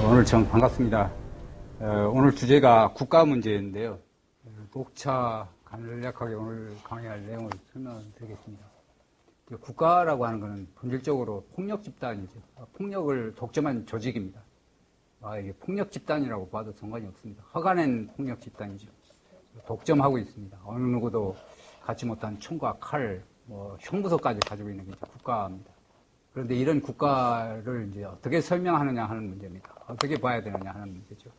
오늘 참 반갑습니다. 오늘 주제가 국가 문제인데요. 녹차 간략하게 오늘 강의할 내용을 설명드리겠습니다. 국가라고 하는 것은 본질적으로 폭력 집단이죠. 폭력을 독점한 조직입니다. 이게 폭력 집단이라고 봐도 상관이 없습니다. 허가낸 폭력 집단이죠. 독점하고 있습니다. 어느 누구도 갖지 못한 총과 칼, 형부서까지 가지고 있는 게 이제 국가입니다. 그런데 이런 국가를 이제 어떻게 설명하느냐 하는 문제입니다. 어떻게 봐야 되느냐 하는 문제죠.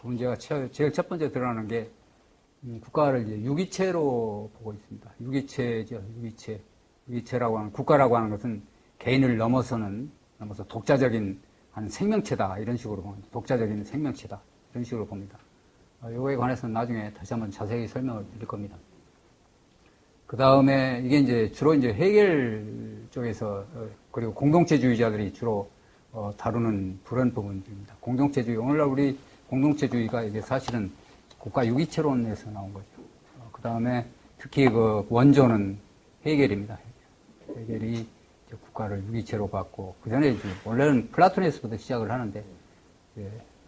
그 문제가 제일 첫 번째 드러나는 게 국가를 이제 유기체로 보고 있습니다. 유기체죠, 유기체. 유기체라고 하는 국가라고 하는 것은 개인을 넘어서 독자적인 한 생명체다 이런 식으로 봅니다. 독자적인 생명체다 이런 식으로 봅니다. 이거에 관해서는 나중에 다시 한번 자세히 설명을 드릴 겁니다. 그 다음에 이게 이제 주로 이제 해겔 쪽에서 그리고 공동체주의자들이 주로 다루는 그런 부분들입니다. 공동체주의, 오늘날 우리 공동체주의가 이게 사실은 국가 유기체론에서 나온 거죠. 그 다음에 특히 그 원조는 해겔입니다. 해겔이 국가를 유기체로 봤고, 그 전에 원래는 플라톤에서부터 시작을 하는데,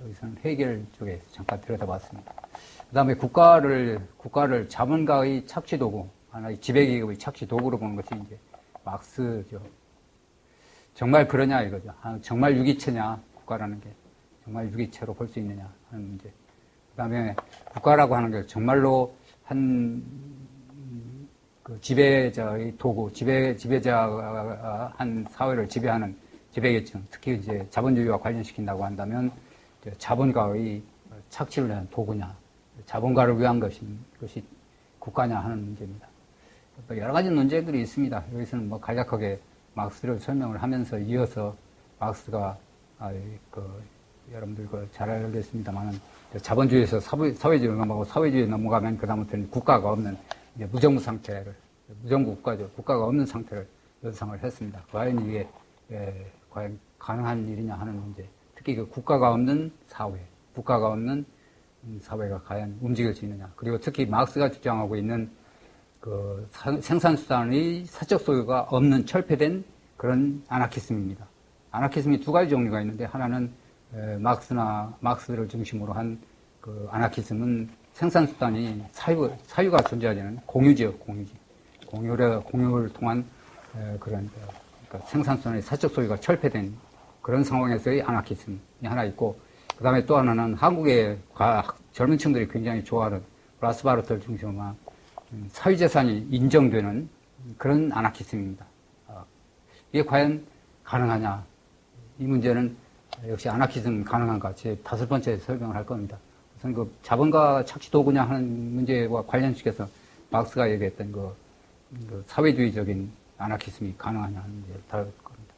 여기서는 해겔 쪽에 잠깐 들여다봤습니다. 그 다음에 국가를 자본가의 착취도구, 하나의 지배계급의 착취 도구로 보는 것이 이제 막스죠. 정말 그러냐 이거죠. 정말 유기체냐 국가라는 게 정말 유기체로 볼 수 있느냐 하는 문제. 그 다음에 국가라고 하는 게 정말로 그 지배자의 도구, 지배자가 한 사회를 지배하는 지배계층, 특히 이제 자본주의와 관련시킨다고 한다면 자본가의 착취를 위한 도구냐, 자본가를 위한 것이 국가냐 하는 문제입니다. 여러 가지 논쟁들이 있습니다. 여기서는 간략하게 막스를 설명을 하면서 이어서 막스가 여러분들 잘 알겠습니다만은 자본주의에서 사회주의로 넘어가고 사회주의에 넘어가면 그다음부터는 국가가 없는 이제 무정부 상태를 무정부 국가죠. 국가가 없는 상태를 연상을 했습니다. 과연 이게 과연 가능한 일이냐 하는 문제. 특히 그 국가가 없는 사회, 국가가 없는 사회가 과연 움직일 수 있느냐. 그리고 특히 막스가 주장하고 있는 그 생산수단의 사적 소유가 없는 철폐된 그런 아나키즘입니다. 아나키즘이 두 가지 종류가 있는데 하나는 막스를 중심으로 한 그 아나키즘은 생산수단이 사유가 존재하지 않는 공유지요, 공유지. 공유를 통한 그러니까 생산수단의 사적 소유가 철폐된 그런 상황에서의 아나키즘이 하나 있고, 그 다음에 또 하나는 한국의 젊은 층들이 굉장히 좋아하는 라스바르트를 중심으로 한 사유재산이 인정되는 그런 아나키즘입니다. 이게 과연 가능하냐? 이 문제는 역시 아나키즘 가능한가? 제 5번째 설명을 할 겁니다. 우선 그 자본가 착취 도구냐 하는 문제와 관련시켜서 막스가 얘기했던 그 사회주의적인 아나키즘이 가능하냐 하는 문제를 다룰 겁니다.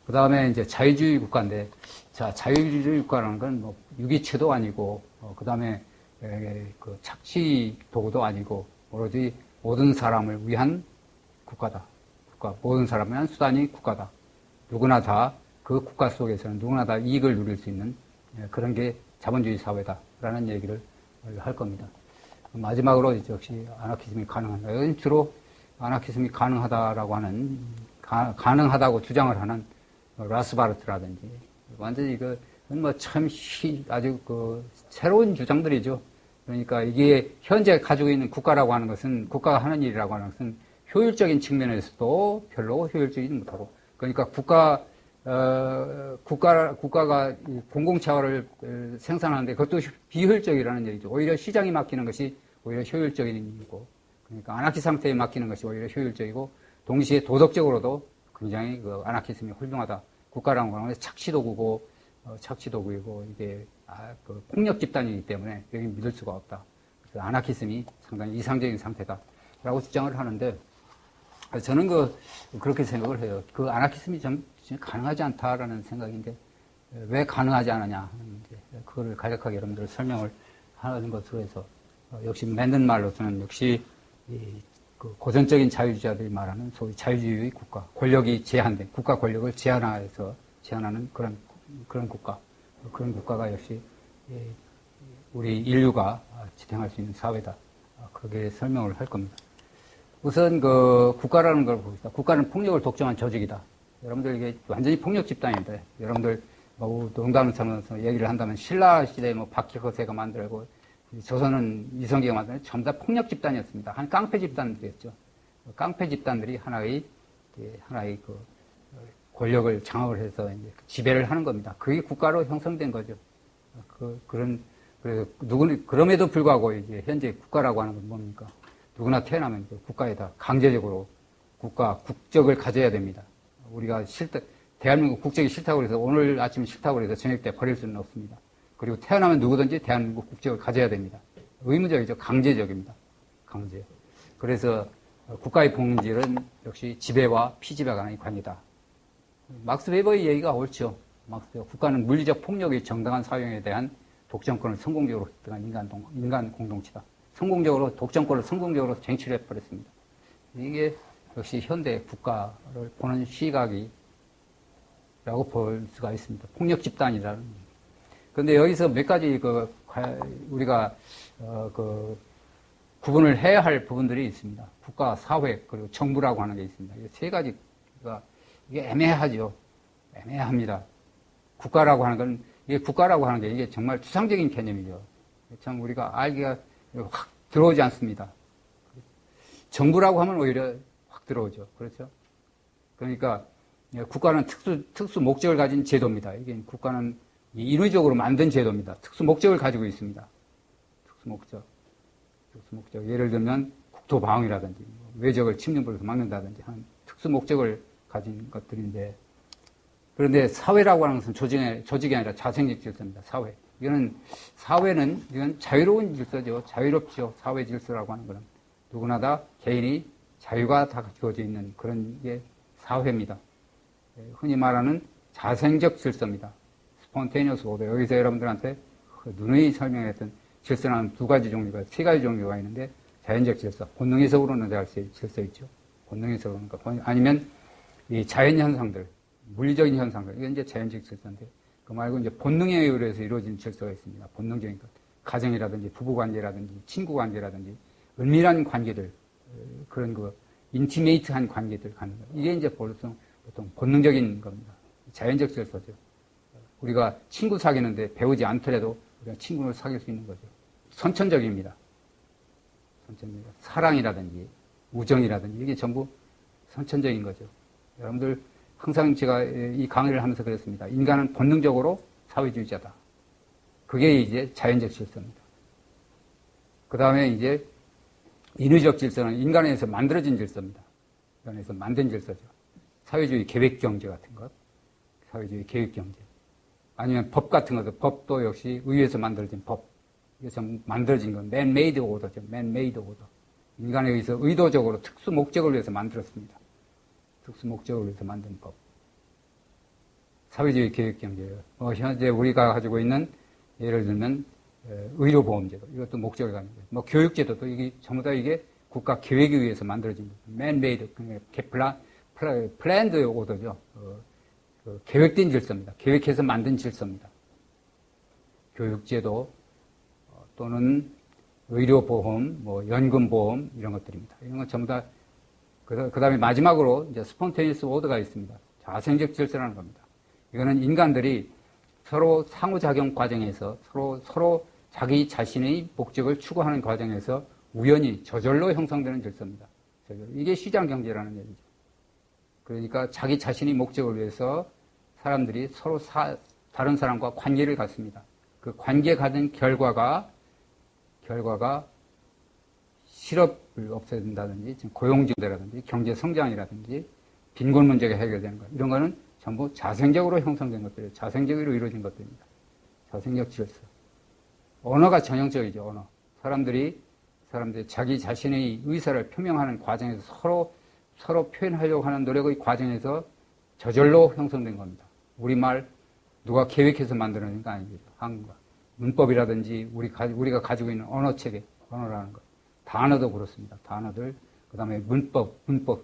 그 다음에 이제 자유주의 국가인데, 자유주의 국가라는 건 유기체도 아니고, 그 다음에 그 착취 도구도 아니고, 오로지 모든 사람을 위한 국가다. 모든 사람을 위한 수단이 국가다. 누구나 다 그 국가 속에서는 누구나 다 이익을 누릴 수 있는 그런 게 자본주의 사회다라는 얘기를 할 겁니다. 마지막으로 역시 아나키즘이 가능하다. 여기는 주로 아나키즘이 가능하다라고 하는 가능하다고 주장을 하는 라스바르트라든지 완전히 참 아주 새로운 주장들이죠. 그러니까 이게 현재 가지고 있는 국가라고 하는 것은 국가가 하는 일이라고 하는 것은 효율적인 측면에서도 별로 효율적이지 못하고, 그러니까 국가가 공공차원을 생산하는데 그것도 비효율적이라는 얘기죠. 오히려 시장에 맡기는 것이 오히려 효율적인 일이고, 그러니까 아나키 상태에 맡기는 것이 오히려 효율적이고, 동시에 도덕적으로도 굉장히 아나키즘이 훌륭하다. 국가라는 거는 착취도구고 이게 폭력 집단이기 때문에 여기 믿을 수가 없다. 그래서 아나키즘이 상당히 이상적인 상태다라고 주장을 하는데, 저는 그렇게 생각을 해요. 그 아나키즘이 좀 가능하지 않다라는 생각인데, 왜 가능하지 않느냐 하는 문제. 그거를 간략하게 여러분들 설명을 하는 것으로 해서, 역시 맞는 말로서는 역시 그 고전적인 자유주의자들이 말하는 소위 자유주의 국가, 권력이 제한된, 국가 권력을 제한하는 그런 국가. 그런 국가가 역시 우리 인류가 지탱할 수 있는 사회다. 그렇게 설명을 할 겁니다. 우선 국가라는 걸 봅시다. 국가는 폭력을 독점한 조직이다. 여러분들 이게 완전히 폭력 집단인데, 여러분들 뭐 농담을 삼아서 얘기를 한다면 신라 시대에 뭐 박희거세가 만들고 조선은 이성계가 만든 전부 다 폭력 집단이었습니다. 한 깡패 집단들이었죠. 깡패 집단들이 하나의 그 권력을 장악을 해서 이제 지배를 하는 겁니다. 그게 국가로 형성된 거죠. 그럼에도 불구하고 이제 현재 국가라고 하는 건 뭡니까? 누구나 태어나면 그 국가에다 강제적으로 국적을 가져야 됩니다. 우리가 대한민국 국적이 싫다고 해서 오늘 아침 싫다고 해서 저녁 때 버릴 수는 없습니다. 그리고 태어나면 누구든지 대한민국 국적을 가져야 됩니다. 의무적이죠. 강제적입니다. 강제. 그래서 국가의 본질은 역시 지배와 피지배 간의 관계다. 막스 웨버의 얘기가 옳죠. 국가는 물리적 폭력의 정당한 사용에 대한 독점권을 성공적으로 획득한 인간 공동체다. 독점권을 성공적으로 쟁취를 해버렸습니다. 이게 역시 현대 국가를 보는 시각이라고 볼 수가 있습니다. 폭력 집단이라는. 그런데 여기서 몇 가지 우리가 구분을 해야 할 부분들이 있습니다. 국가, 사회, 그리고 정부라고 하는 게 있습니다. 이 세 가지가 이게 애매하죠. 애매합니다. 국가라고 하는 게 이게 정말 추상적인 개념이죠. 참 우리가 알기가 확 들어오지 않습니다. 정부라고 하면 오히려 확 들어오죠. 그렇죠? 그러니까 국가는 특수 목적을 가진 제도입니다. 이게 국가는 인위적으로 만든 제도입니다. 특수 목적을 가지고 있습니다. 특수 목적. 예를 들면 국토 방어라든지 외적을 침략으로서 막는다든지 하는 특수 목적을 가진 것들인데, 그런데 사회라고 하는 것은 조직이 아니라 자생적 질서입니다. 사회는 이건 자유로운 질서죠. 자유롭죠. 사회 질서라고 하는 것은 누구나 다 개인이 자유가 다 주어져 있는 그런 게 사회입니다. 흔히 말하는 자생적 질서입니다. 스폰테니어스 오더. 여기서 여러분들한테 누누이 설명했던 질서는 세 가지 종류가 있는데, 자연적 질서, 본능에서 우러나는 질서 있죠. 본능에서 우러나는 거. 아니면 이 자연 현상들, 물리적인 현상들, 이건 이제 자연적 질서인데, 그 말고 이제 본능에 의해서 이루어지는 질서가 있습니다. 본능적인 것. 가정이라든지 부부관계라든지 친구관계라든지 은밀한 관계들, 그런 인티메이트한 관계들 갖는 것. 이게 이제 보통 본능적인 겁니다. 자연적 질서죠. 우리가 친구 사귀는데 배우지 않더라도 우리가 친구를 사귈 수 있는 거죠. 선천적입니다. 사랑이라든지 우정이라든지 이게 전부 선천적인 거죠. 여러분들 항상 제가 이 강의를 하면서 그랬습니다. 인간은 본능적으로 사회주의자다. 그게 이제 자연적 질서입니다. 그 다음에 이제 인위적 질서는 인간에서 만들어진 질서입니다. 인간에서 만든 질서죠. 사회주의 계획경제 같은 것. 사회주의 계획경제. 아니면 법 같은 것도, 법도 역시 의회에서 만들어진 법. 이게 만들어진 건 man-made order죠. man-made order. 인간에 의해서 의도적으로 특수 목적을 위해서 만들었습니다. 특수 목적을 위해서 만든 법. 사회주의 계획경제예요. 현재 우리가 가지고 있는 예를 들면 의료보험제도, 이것도 목적을 가지고 있고, 교육제도도 이게 전부 다 이게 국가 계획에 의해서 만들어진 man-made, planned order죠. 계획된 질서입니다. 계획해서 만든 질서입니다. 교육제도 또는 의료보험, 연금보험 이런 것들입니다. 이런 건 전부 다 그 다음에 마지막으로 이제 스폰테니어스 오더가 있습니다. 자생적 질서라는 겁니다. 이거는 인간들이 서로 상호작용 과정에서 서로 자기 자신의 목적을 추구하는 과정에서 우연히 저절로 형성되는 질서입니다. 이게 시장경제라는 얘기죠. 그러니까 자기 자신의 목적을 위해서 사람들이 서로 다른 사람과 관계를 갖습니다. 그 관계 가진 결과가 실업을 없애준다든지, 고용증대라든지, 경제 성장이라든지, 빈곤 문제가 해결되는 것. 이런 거는 전부 자생적으로 형성된 것들이에요. 자생적으로 이루어진 것들입니다. 자생적 질서. 언어가 전형적이죠, 언어. 사람들이 자기 자신의 의사를 표명하는 과정에서 서로 표현하려고 하는 노력의 과정에서 저절로 형성된 겁니다. 우리말 누가 계획해서 만들어낸 거 아닙니다. 한국어. 문법이라든지 우리가 가지고 있는 언어체계, 언어라는 것. 단어도 그렇습니다. 단어들, 그 다음에 문법,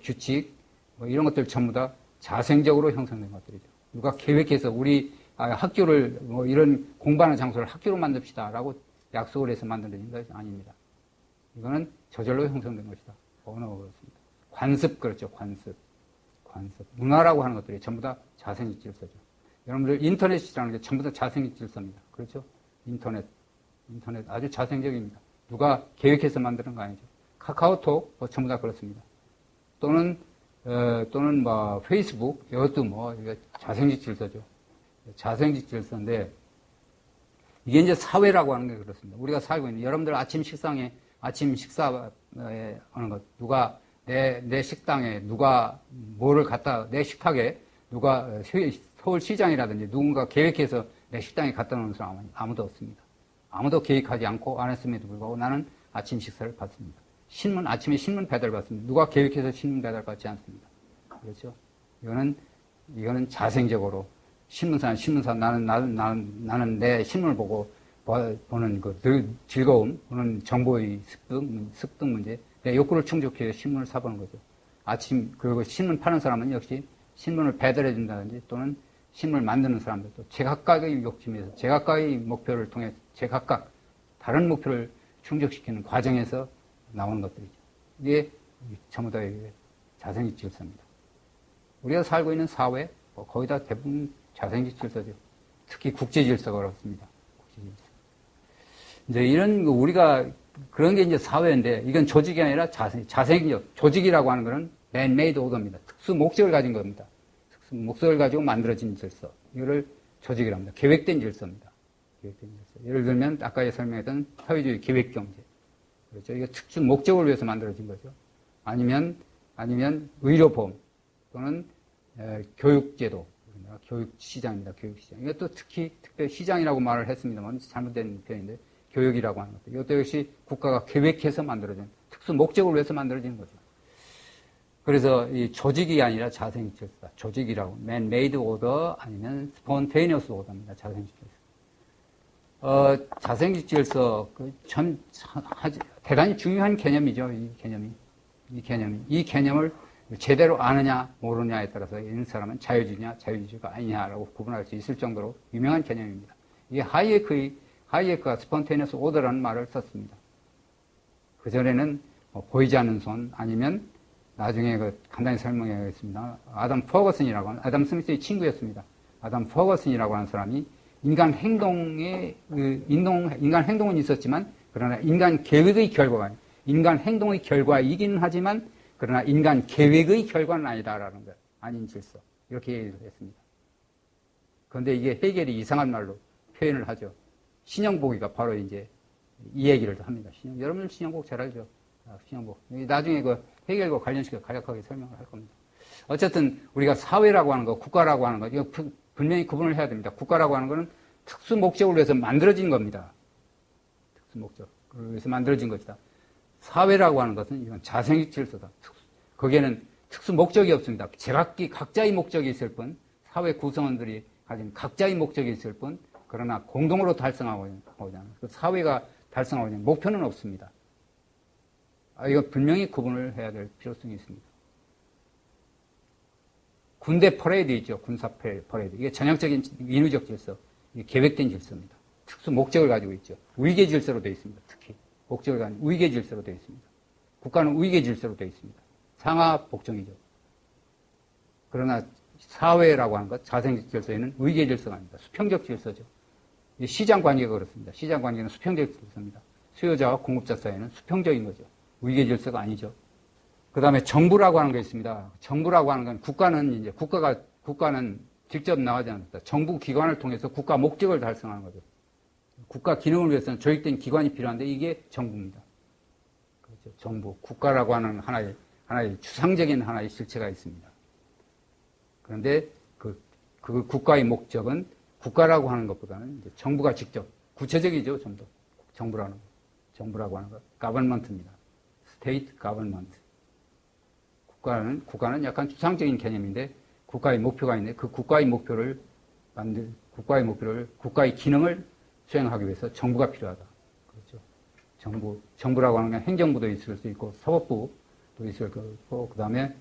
규칙, 이런 것들 전부 다 자생적으로 형성된 것들이죠. 누가 계획해서 우리 학교를, 이런 공부하는 장소를 학교로 만듭시다 라고 약속을 해서 만들어진 것이 아닙니다. 이거는 저절로 형성된 것이다. 언어가 그렇습니다. 관습, 그렇죠. 관습. 문화라고 하는 것들이 전부 다 자생적 질서죠. 여러분들 인터넷이라는 게 전부 다 자생적 질서입니다. 그렇죠? 인터넷 아주 자생적입니다. 누가 계획해서 만드는 거 아니죠. 카카오톡 뭐 전부 다 그렇습니다. 또는 뭐 페이스북 이것도 뭐 이게 자생적 질서죠. 자생적 질서인데 이게 이제 사회라고 하는 게 그렇습니다. 우리가 살고 있는 여러분들 아침 식사에 하는 것 누가 내 식당에 누가 뭐를 갖다 내 식탁에 누가 서울시장이라든지 누군가 계획해서 내 식당에 갖다 놓는 사람은 아무도 없습니다. 아무도 계획하지 않고 안 했음에도 불구하고 나는 아침 식사를 받습니다. 아침에 신문 배달 받습니다. 누가 계획해서 신문 배달 받지 않습니다. 그렇죠? 이거는 자생적으로 신문사 나는 내 신문을 보고 보는 그 즐거움, 보는 정보의 습득 문제, 내 욕구를 충족해서 신문을 사보는 거죠. 그리고 신문 파는 사람은 역시 신문을 배달해 준다든지 또는 신문을 만드는 사람들도 제각각의 욕심에서 제각각의 목표를 통해 제각각 다른 목표를 충족시키는 과정에서 나오는 것들이죠. 이게 전부 다 자생적 질서입니다. 우리가 살고 있는 사회, 거의 다 대부분 자생적 질서죠. 특히 국제 질서가 그렇습니다. 국제 질서. 이제 이런 우리가 그런 게 이제 사회인데 이건 조직이 아니라 자생적 조직이라고 하는 것은 man-made order입니다. 특수 목적을 가진 겁니다. 특수 목적을 가지고 만들어진 질서. 이거를 조직이라고 합니다. 계획된 질서입니다. 계획된 질서. 예를 들면 아까 설명했던 사회주의 계획경제. 그렇죠. 이게 특수 목적을 위해서 만들어진 거죠. 아니면 의료보험 또는 교육제도. 교육시장입니다. 교육시장. 이것도 특히 특별히 시장이라고 말을 했습니다만 잘못된 표현인데 교육이라고 하는 것도. 이것도 역시 국가가 계획해서 만들어진 특수 목적을 위해서 만들어진 거죠. 그래서 이 조직이 아니라 자생적 질서다. 조직이라고. man-made order 아니면 spontaneous order입니다. 자생적 질서. 자생적 질서, 대단히 중요한 개념이죠. 이 개념을 제대로 아느냐, 모르느냐에 따라서 있는 사람은 자유주의냐, 자유주의가 아니냐라고 구분할 수 있을 정도로 유명한 개념입니다. 이게 하이에크가 스폰테니어스 오더라는 말을 썼습니다. 그전에는 보이지 않는 손, 아니면 나중에 간단히 설명하겠습니다. 아담 스미스의 친구였습니다. 아담 퍼거슨이라고 하는 사람이 인간 행동은 있었지만, 그러나 인간 행동의 결과이긴 하지만, 그러나 인간 계획의 결과는 아니다라는 것, 아닌 질서. 이렇게 얘기를 했습니다. 그런데 이게 해겔이 이상한 말로 표현을 하죠. 신영복이가 바로 이제 이 얘기를 합니다. 여러분 신영복 잘 알죠? 신영복. 나중에 해겔과 관련시켜 간략하게 설명을 할 겁니다. 어쨌든 우리가 사회라고 하는 거, 국가라고 하는 거, 이거 분명히 구분을 해야 됩니다. 국가라고 하는 거는 특수 목적을 위해서 만들어진 겁니다. 특수 목적을 위해서 만들어진 것이다. 사회라고 하는 것은 이건 자생적 질서다. 거기에는 특수 목적이 없습니다. 제각기 각자의 목적이 있을 뿐, 사회 구성원들이 가진 각자의 목적이 있을 뿐, 그러나 공동으로 달성하고자 하는, 그 사회가 달성하고자 하는 목표는 없습니다. 이거 분명히 구분을 해야 될 필요성이 있습니다. 군대 퍼레이드 있죠. 군사 퍼레이드. 이게 전형적인 인위적 질서, 이게 계획된 질서입니다. 특수 목적을 가지고 있죠. 위계 질서로 되어 있습니다. 특히. 목적을 가진 위계 질서로 되어 있습니다. 국가는 위계 질서로 되어 있습니다. 상하 복종이죠. 그러나 사회라고 하는 것, 자생적 질서에는 위계 질서가 아닙니다. 수평적 질서죠. 시장 관계가 그렇습니다. 시장 관계는 수평적 질서입니다. 수요자와 공급자 사이에는 수평적인 거죠. 위계 질서가 아니죠. 그 다음에 정부라고 하는 게 있습니다. 정부라고 하는 건 국가는 직접 나가지 않습니다. 정부 기관을 통해서 국가 목적을 달성하는 거죠. 국가 기능을 위해서는 조직된 기관이 필요한데 이게 정부입니다. 그렇죠. 정부, 국가라고 하는 하나의 추상적인 하나의 실체가 있습니다. 그런데 그 국가의 목적은 국가라고 하는 것보다는 이제 정부가 직접 구체적이죠. 좀 더 정부라고 하는 것, government입니다. state government. 국가는 약간 추상적인 개념인데 국가의 목표가 있는데 그 국가의 기능을 수행하기 위해서 정부가 필요하다. 그렇죠. 정부라고 하는 건 행정부도 있을 수 있고 사법부도 있을 거고 그 다음에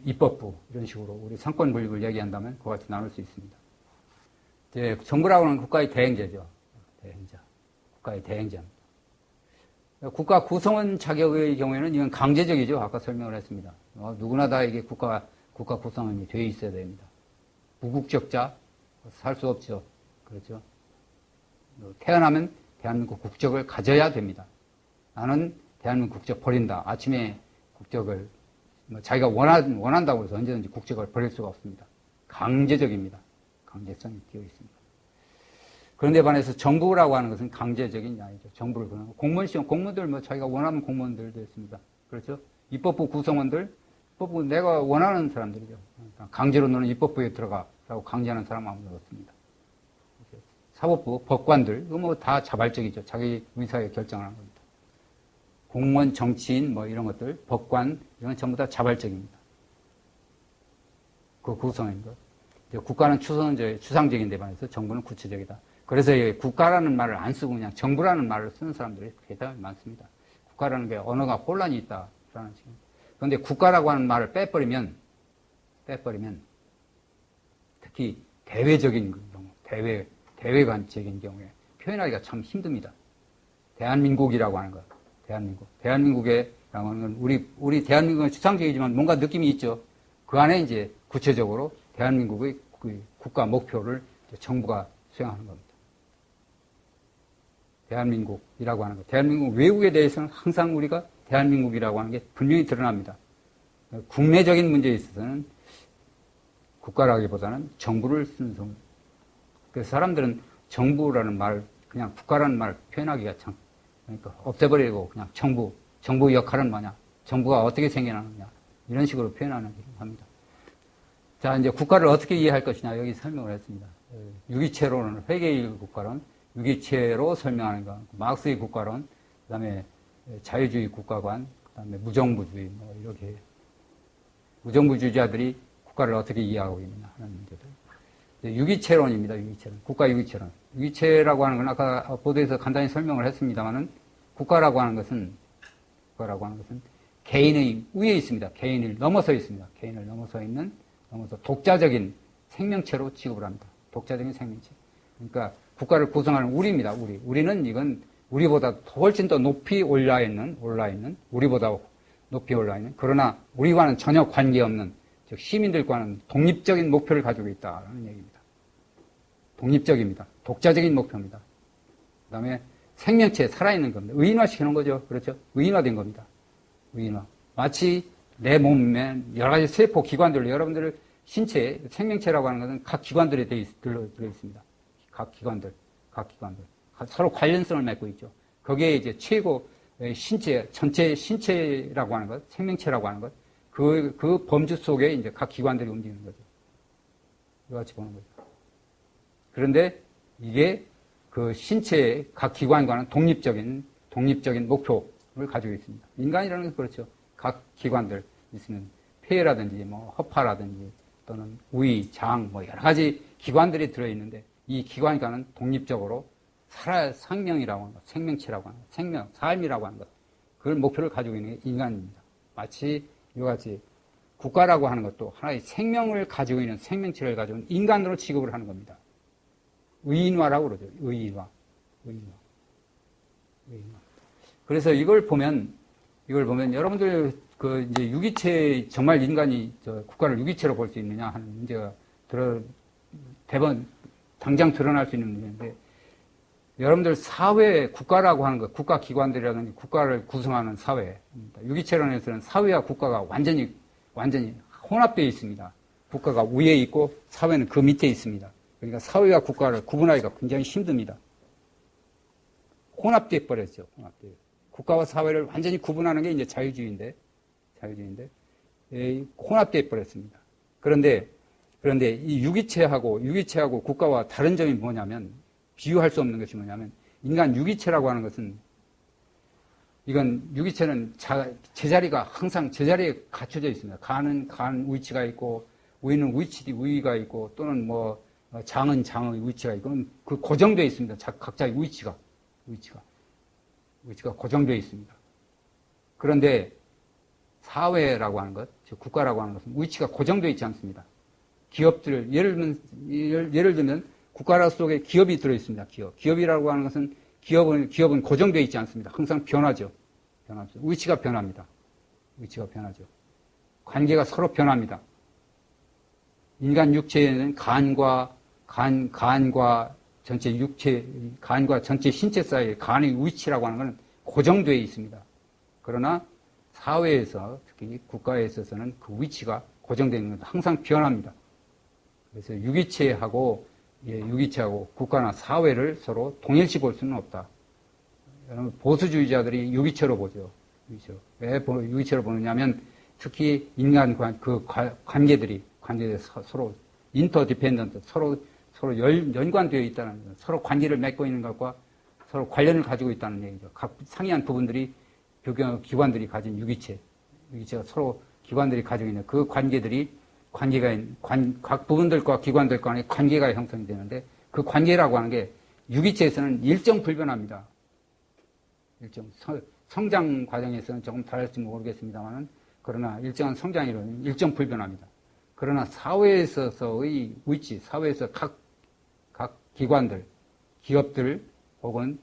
입법부 이런 식으로 우리 상권 분립을 얘기한다면 그와 같이 나눌 수 있습니다. 이제 정부라고 하는 국가의 대행자죠. 국가의 대행자입니다. 국가 구성원 자격의 경우에는 이건 강제적이죠. 아까 설명을 했습니다. 누구나 다 이게 국가 구성원이 되어 있어야 됩니다. 무국적자, 살 수 없죠. 그렇죠. 태어나면 대한민국 국적을 가져야 됩니다. 나는 대한민국 국적 버린다. 아침에 국적을 자기가 원한다고 해서 언제든지 국적을 버릴 수가 없습니다. 강제적입니다. 강제성이 끼어 있습니다. 그런데 반해서 정부라고 하는 것은 강제적인 게 아니죠. 정부를 그러는 공무원 시험, 공무원들 자기가 원하는 공무원들도 있습니다. 그렇죠? 입법부 구성원들, 입법부 내가 원하는 사람들이죠. 그러니까 강제로 너는 입법부에 들어가라고 강제하는 사람 아무도 없습니다. 사법부, 법관들, 이거 다 자발적이죠. 자기 의사에 결정을 하는 겁니다. 공무원, 정치인, 이런 것들, 법관, 이건 전부 다 자발적입니다. 그 구성인 것. 국가는 추상적인 데 반해서 정부는 구체적이다. 그래서 국가라는 말을 안 쓰고 그냥 정부라는 말을 쓰는 사람들이 대단히 많습니다. 국가라는 게 언어가 혼란이 있다라는 식입니다. 그런데 국가라고 하는 말을 빼버리면 특히 대외적인 경우, 대외관적인 경우에 표현하기가 참 힘듭니다. 대한민국이라고 하는 것, 대한민국이라고 하는 건 우리 대한민국은 추상적이지만 뭔가 느낌이 있죠. 그 안에 이제 구체적으로 대한민국의 국가 목표를 정부가 수행하는 겁니다. 대한민국이라고 하는 것. 대한민국 외국에 대해서는 항상 우리가 대한민국이라고 하는 게 분명히 드러납니다. 국내적인 문제에 있어서는 국가라기보다는 정부를 쓰는 성. 그래서 사람들은 정부라는 말, 그냥 국가라는 말을 표현하기가 참, 그러니까 없애버리고 그냥 정부 역할은 뭐냐, 정부가 어떻게 생겨나느냐, 이런 식으로 표현하는 게 합니다. 자, 이제 국가를 어떻게 이해할 것이냐, 여기 설명을 했습니다. 유기체로는, 회계일 국가론, 유기체로 설명하는 거, 마크스의 국가론, 그 다음에 자유주의 국가관, 그 다음에 무정부주의, 이렇게. 무정부주의자들이 국가를 어떻게 이해하고 있느냐 하는 문제들. 유기체론입니다, 유기체론. 국가 유기체론. 유기체라고 하는 건 아까 보도에서 간단히 설명을 했습니다만은 국가라고 하는 것은 개인의 위에 있습니다. 개인을 넘어서 있습니다. 개인을 넘어서 독자적인 생명체로 취급을 합니다. 독자적인 생명체. 그러니까 국가를 구성하는 우리입니다. 우리는 이건 우리보다 훨씬 더 높이 올라있는 우리보다 높이 올라있는 그러나 우리와는 전혀 관계없는 즉 시민들과는 독립적인 목표를 가지고 있다는 얘기입니다. 독립적입니다. 독자적인 목표입니다. 그 다음에 생명체에 살아있는 겁니다. 의인화시키는 거죠. 그렇죠? 의인화된 겁니다. 의인화. 마치 내 몸에 여러 가지 세포 기관들, 여러분들 신체, 생명체라고 하는 것은 각 기관들에 들어있습니다. 각 기관들. 서로 관련성을 맺고 있죠. 거기에 이제 최고 전체 신체라고 하는 것, 생명체라고 하는 것, 그 범주 속에 이제 각 기관들이 움직이는 거죠. 이와 같이 보는 거죠. 그런데 이게 그 신체의 각 기관과는 독립적인 목표를 가지고 있습니다. 인간이라는 건 그렇죠. 각 기관들 있으면 폐라든지 허파라든지 또는 위, 장 여러 가지 기관들이 들어있는데 이 기관과는 독립적으로 생명이라고 하는 것, 생명체라고 하는 것, 삶이라고 하는 것, 그걸 목표를 가지고 있는 게 인간입니다. 마치 이와 같이 국가라고 하는 것도 하나의 생명을 가지고 있는 생명체를 가지고 있는 인간으로 취급을 하는 겁니다. 의인화라고 그러죠. 의인화. 그래서 이걸 보면 여러분들 이제 유기체 정말 인간이 국가를 유기체로 볼 수 있느냐 하는 문제가 당장 드러날 수 있는 문제인데 여러분들 사회 국가라고 하는 것, 국가 기관들이라든지 국가를 구성하는 사회입니다. 유기체론에서는 사회와 국가가 완전히 혼합되어 있습니다. 국가가 위에 있고 사회는 그 밑에 있습니다. 그러니까 사회와 국가를 구분하기가 굉장히 힘듭니다. 혼합되어 버렸죠. 국가와 사회를 완전히 구분하는 게 이제 자유주의인데 혼합되어 버렸습니다. 그런데 이 유기체하고 국가와 다른 점이 뭐냐면 비유할 수 없는 것이 뭐냐면 인간 유기체라고 하는 것은 이건 유기체는 제자리가 항상 제자리에 갖춰져 있습니다. 간은 위치가 있고 위는 위가 있고 또는 장은 장의 위치가 있고 그 고정되어 있습니다. 각자의 위치가 고정되어 있습니다. 그런데 사회라고 하는 것, 즉 국가라고 하는 것은 위치가 고정되어 있지 않습니다. 기업들 예를 들면 국가 속에 기업이 들어있습니다. 기업이라고 하는 것은 기업은 고정되어 있지 않습니다. 항상 변하죠. 위치가 변합니다. 관계가 서로 변합니다. 인간 육체에는 간과 간과 전체 육체, 간과 전체 신체 사이에 간의 위치라고 하는 것은 고정되어 있습니다. 그러나 사회에서, 특히 국가에 있어서는 그 위치가 고정되는 건 항상 변합니다. 그래서 유기체하고 국가나 사회를 서로 동일시 볼 수는 없다. 여러분, 보수주의자들이 유기체로 보죠. 왜 유기체로 보느냐면 특히 인간 관계들이 서로 인터디펜던트, 서로 연관되어 있다는 것, 서로 관계를 맺고 있는 것과 서로 관련을 가지고 있다는 얘기죠. 각 상이한 부분들이 기관들이 가진 유기체가 서로 기관들이 가지고 있는 그 각 부분들과 기관들 간의 관계가 형성이 되는데 그 관계라고 하는 게 유기체에서는 일정 불변합니다. 성장 과정에서는 조금 다를지 모르겠습니다만은 그러나 일정한 성장 이론은 일정 불변합니다. 그러나 사회에 있어서의 위치, 사회에서 각 기관들, 기업들 혹은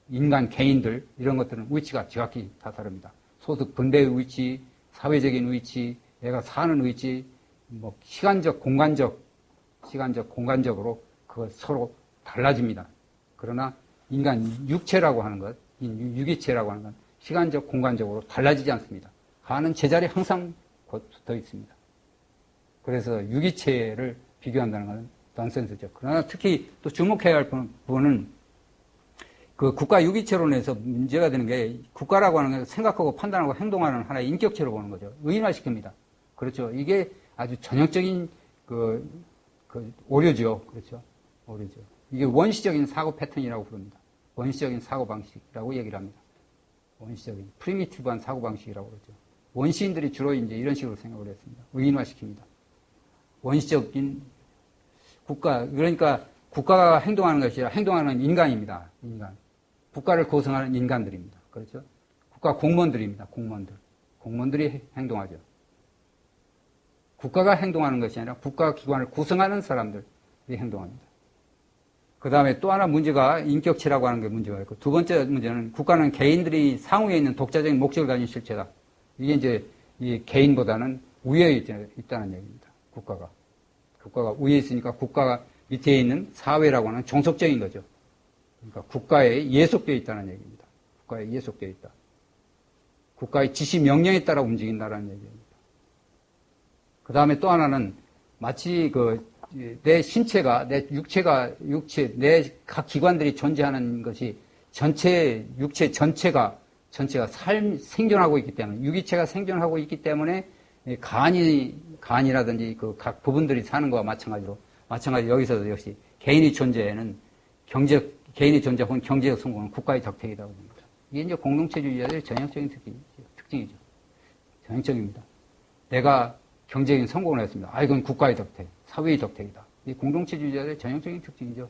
인간 개인들 이런 것들은 위치가 지각히 다 다릅니다. 소득 분배의 위치, 사회적인 위치, 내가 사는 위치, 시간적, 공간적으로 그거 서로 달라집니다. 그러나 인간 육체라고 하는 것, 유기체라고 하는 건 시간적, 공간적으로 달라지지 않습니다. 가는 제자리에 항상 붙어 있습니다. 그래서 유기체를 비교한다는 것은 넌센스죠. 그러나 특히 또 주목해야 할 부분은 그 국가 유기체론에서 문제가 되는 게 국가라고 하는 게 생각하고 판단하고 행동하는 하나의 인격체로 보는 거죠. 의인화시킵니다. 그렇죠. 이게 아주 전형적인 오류죠. 그렇죠. 오류죠. 이게 원시적인 사고 패턴이라고 부릅니다. 원시적인 사고 방식이라고 얘기를 합니다. 원시적인, 프리미티브한 사고 방식이라고 그러죠. 원시인들이 주로 이제 이런 식으로 생각을 했습니다. 의인화시킵니다. 원시적인 국가, 그러니까 국가가 행동하는 것이 아니라 행동하는 인간입니다. 인간. 국가를 구성하는 인간들입니다. 그렇죠? 국가 공무원들입니다. 공무원들이 행동하죠. 국가가 행동하는 것이 아니라 국가 기관을 구성하는 사람들이 행동합니다. 그 다음에 또 하나 문제가 인격체라고 하는 게 문제가 있고, 두 번째 문제는 국가는 개인들이 상위에 있는 독자적인 목적을 가진 실체다. 이게 이제 이 개인보다는 위에 있다는 얘기입니다. 국가가 위에 있으니까 국가가 밑에 있는 사회라고 하는 종속적인 거죠. 그러니까 국가에 예속되어 있다는 얘기입니다. 국가에 예속되어 있다. 국가의 지시 명령에 따라 움직인다는 얘기입니다. 그 다음에 또 하나는 마치 내 신체가, 내 각 기관들이 존재하는 것이 육체 전체가 생존하고 있기 때문에, 유기체가 생존하고 있기 때문에 간이라든지 그 각 부분들이 사는 것과 마찬가지로 여기서도 역시 개인의 존재는 개인의 존재 혹은 경제적 성공은 국가의 덕택이라고 봅니다. 이게 이제 공동체주의자들의 전형적인 특징이죠. 전형적입니다. 내가 경제적인 성공을 했습니다. 이건 국가의 덕택, 사회의 덕택이다. 이 공동체주의자들의 전형적인 특징이죠.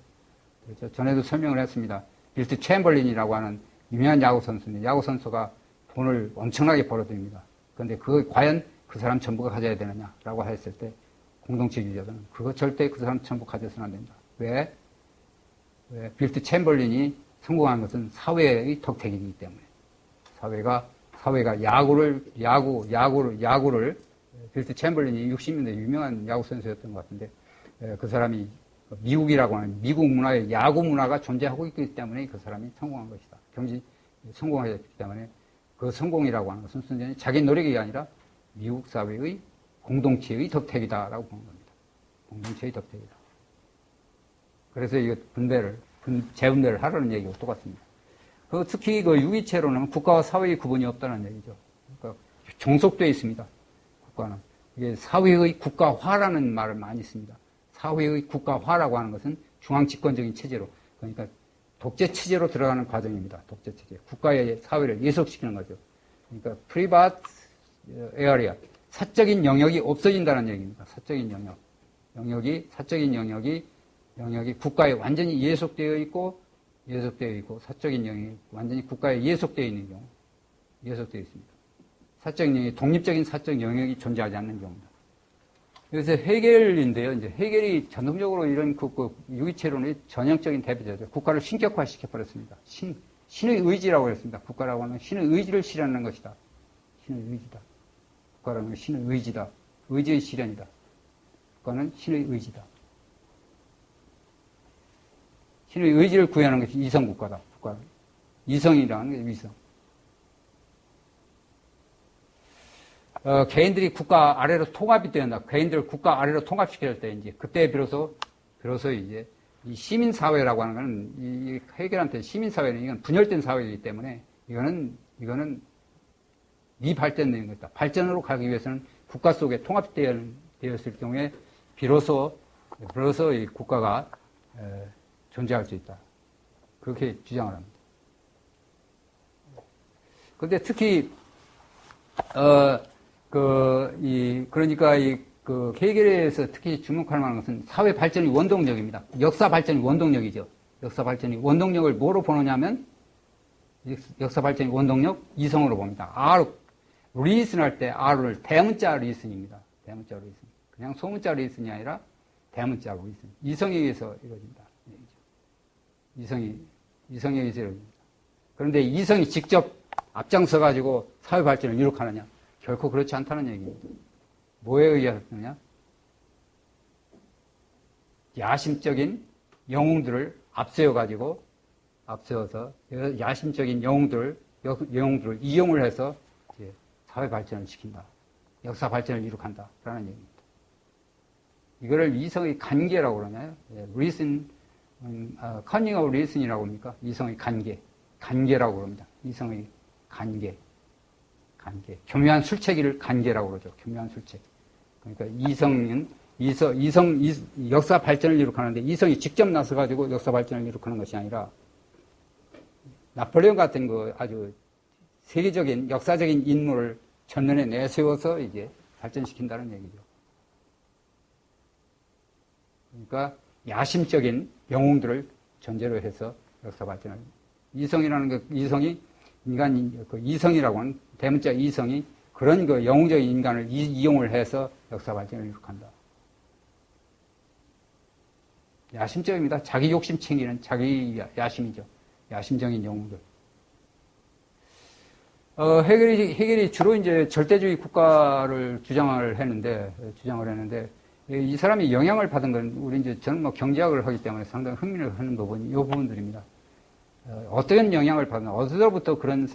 그렇죠. 전에도 설명을 했습니다. 빌트 챔벌린이라고 하는 유명한 야구선수인데, 야구선수가 돈을 엄청나게 벌어들입니다. 그런데 과연 그 사람 전부가 가져야 되느냐라고 했을 때, 공동체주의자들은 절대 그 사람 전부 가져서는 안 된다. 왜? 빌트 챔벌린이 성공한 것은 사회의 덕택이기 때문에. 사회가 야구를 빌트 챔벌린이 60년대 유명한 야구 선수였던 것 같은데, 그 사람이 미국이라고 하는 미국 문화에 야구 문화가 존재하고 있기 때문에 그 사람이 성공한 것이다. 성공하였기 때문에 그 성공이라고 하는 것은 순전히 자기 노력이 아니라 미국 사회의 공동체의 덕택이다라고 보는 겁니다. 공동체의 덕택이다. 그래서 이거 재분배를 하라는 얘기가 똑같습니다. 특히 유기체로는 국가와 사회의 구분이 없다는 얘기죠. 그러니까 종속되어 있습니다. 국가는. 이게 사회의 국가화라는 말을 많이 씁니다. 사회의 국가화라고 하는 것은 중앙집권적인 체제로, 그러니까 독재 체제로 들어가는 과정입니다. 독재 체제. 국가의 사회를 예속시키는 거죠. 그러니까 프리바트 에어리아, 사적인 영역이 없어진다는 얘기입니다. 사적인 영역이 국가에 완전히 예속되어 있고 사적인 영역이 완전히 국가에 예속되어 있는 경우, 예속되어 있습니다. 사적 영역이, 독립적인 사적 영역이 존재하지 않는 경우입니다. 그래서 헤겔인데요. 이제 헤겔이 전통적으로 이런 유기체론의 전형적인 대표자죠. 국가를 신격화 시켜버렸습니다. 신의 의지라고 했습니다. 국가라고 하는 신의 의지를 실현하는 것이다. 신의 의지다. 국가라는 건 신의 의지다. 의지의 실현이다. 국가는 신의 의지다. 신의 의지를 구현하는 것이 이성국가다. 국가. 이성이라는 게 위성. 개인들이 국가 아래로 통합이 되었나, 개인들을 국가 아래로 통합시킬 때, 이제, 그때 비로소 이제, 이 시민사회라고 하는 거는, 이 해결한테 시민사회는 이건 분열된 사회이기 때문에, 이거는 미발전된 것이다. 발전으로 가기 위해서는 국가 속에 통합되었을 경우에, 비로소 이 국가가, 존재할 수 있다. 그렇게 주장을 합니다. 근데 특히, 그러니까 해결에서 특히 주목할 만한 것은 사회 발전이 원동력입니다. 역사 발전이 원동력이죠. 역사 발전이 원동력을 뭐로 보느냐면, 역사 발전이 원동력 이성으로 봅니다. 리슨 할 때 R을 대문자 리슨입니다. 대문자 리슨. 그냥 소문자 리슨이 아니라 대문자 리슨. 이성에 의해서 이루어진다. 이성에 의해서 이루어집니다. 그런데 이성이 직접 앞장서가지고 사회 발전을 이룩하느냐? 결코 그렇지 않다는 얘기입니다. 뭐에 의해서냐? 야심적인 영웅들을 앞세워서 야심적인 영웅들을 이용을 해서 이제 사회 발전을 시킨다. 역사 발전을 이룩한다. 라는 얘기입니다. 이거를 이성의 간계라고 그러나요? reason, cunning of reason이라고 합니까? 이성의 간계라고 그럽니다. 이성의 간계. 교묘한 술책이를 간계라고 그러죠. 교묘한 술책. 그러니까 역사 발전을 이룩하는데 이성이 직접 나서가지고 역사 발전을 이룩하는 것이 아니라 나폴레옹 같은 아주 세계적인 역사적인 인물을 전면에 내세워서 이제 발전시킨다는 얘기죠. 그러니까 야심적인 영웅들을 전제로 해서 역사 발전을. 이성이라고 하는 대문자 이성이 그런 영웅적인 인간을 이용을 해서 역사 발전을 이룩한다. 야심적입니다. 자기 욕심 챙기는 자기 야심이죠. 야심적인 영웅들. 해겔이 주로 이제 절대주의 국가를 주장을 했는데, 이 사람이 영향을 받은 건, 저는 경제학을 하기 때문에 상당히 흥미를 하는 부분이 이 부분들입니다. 어떤 영향을 받았나, 어디서부터 그런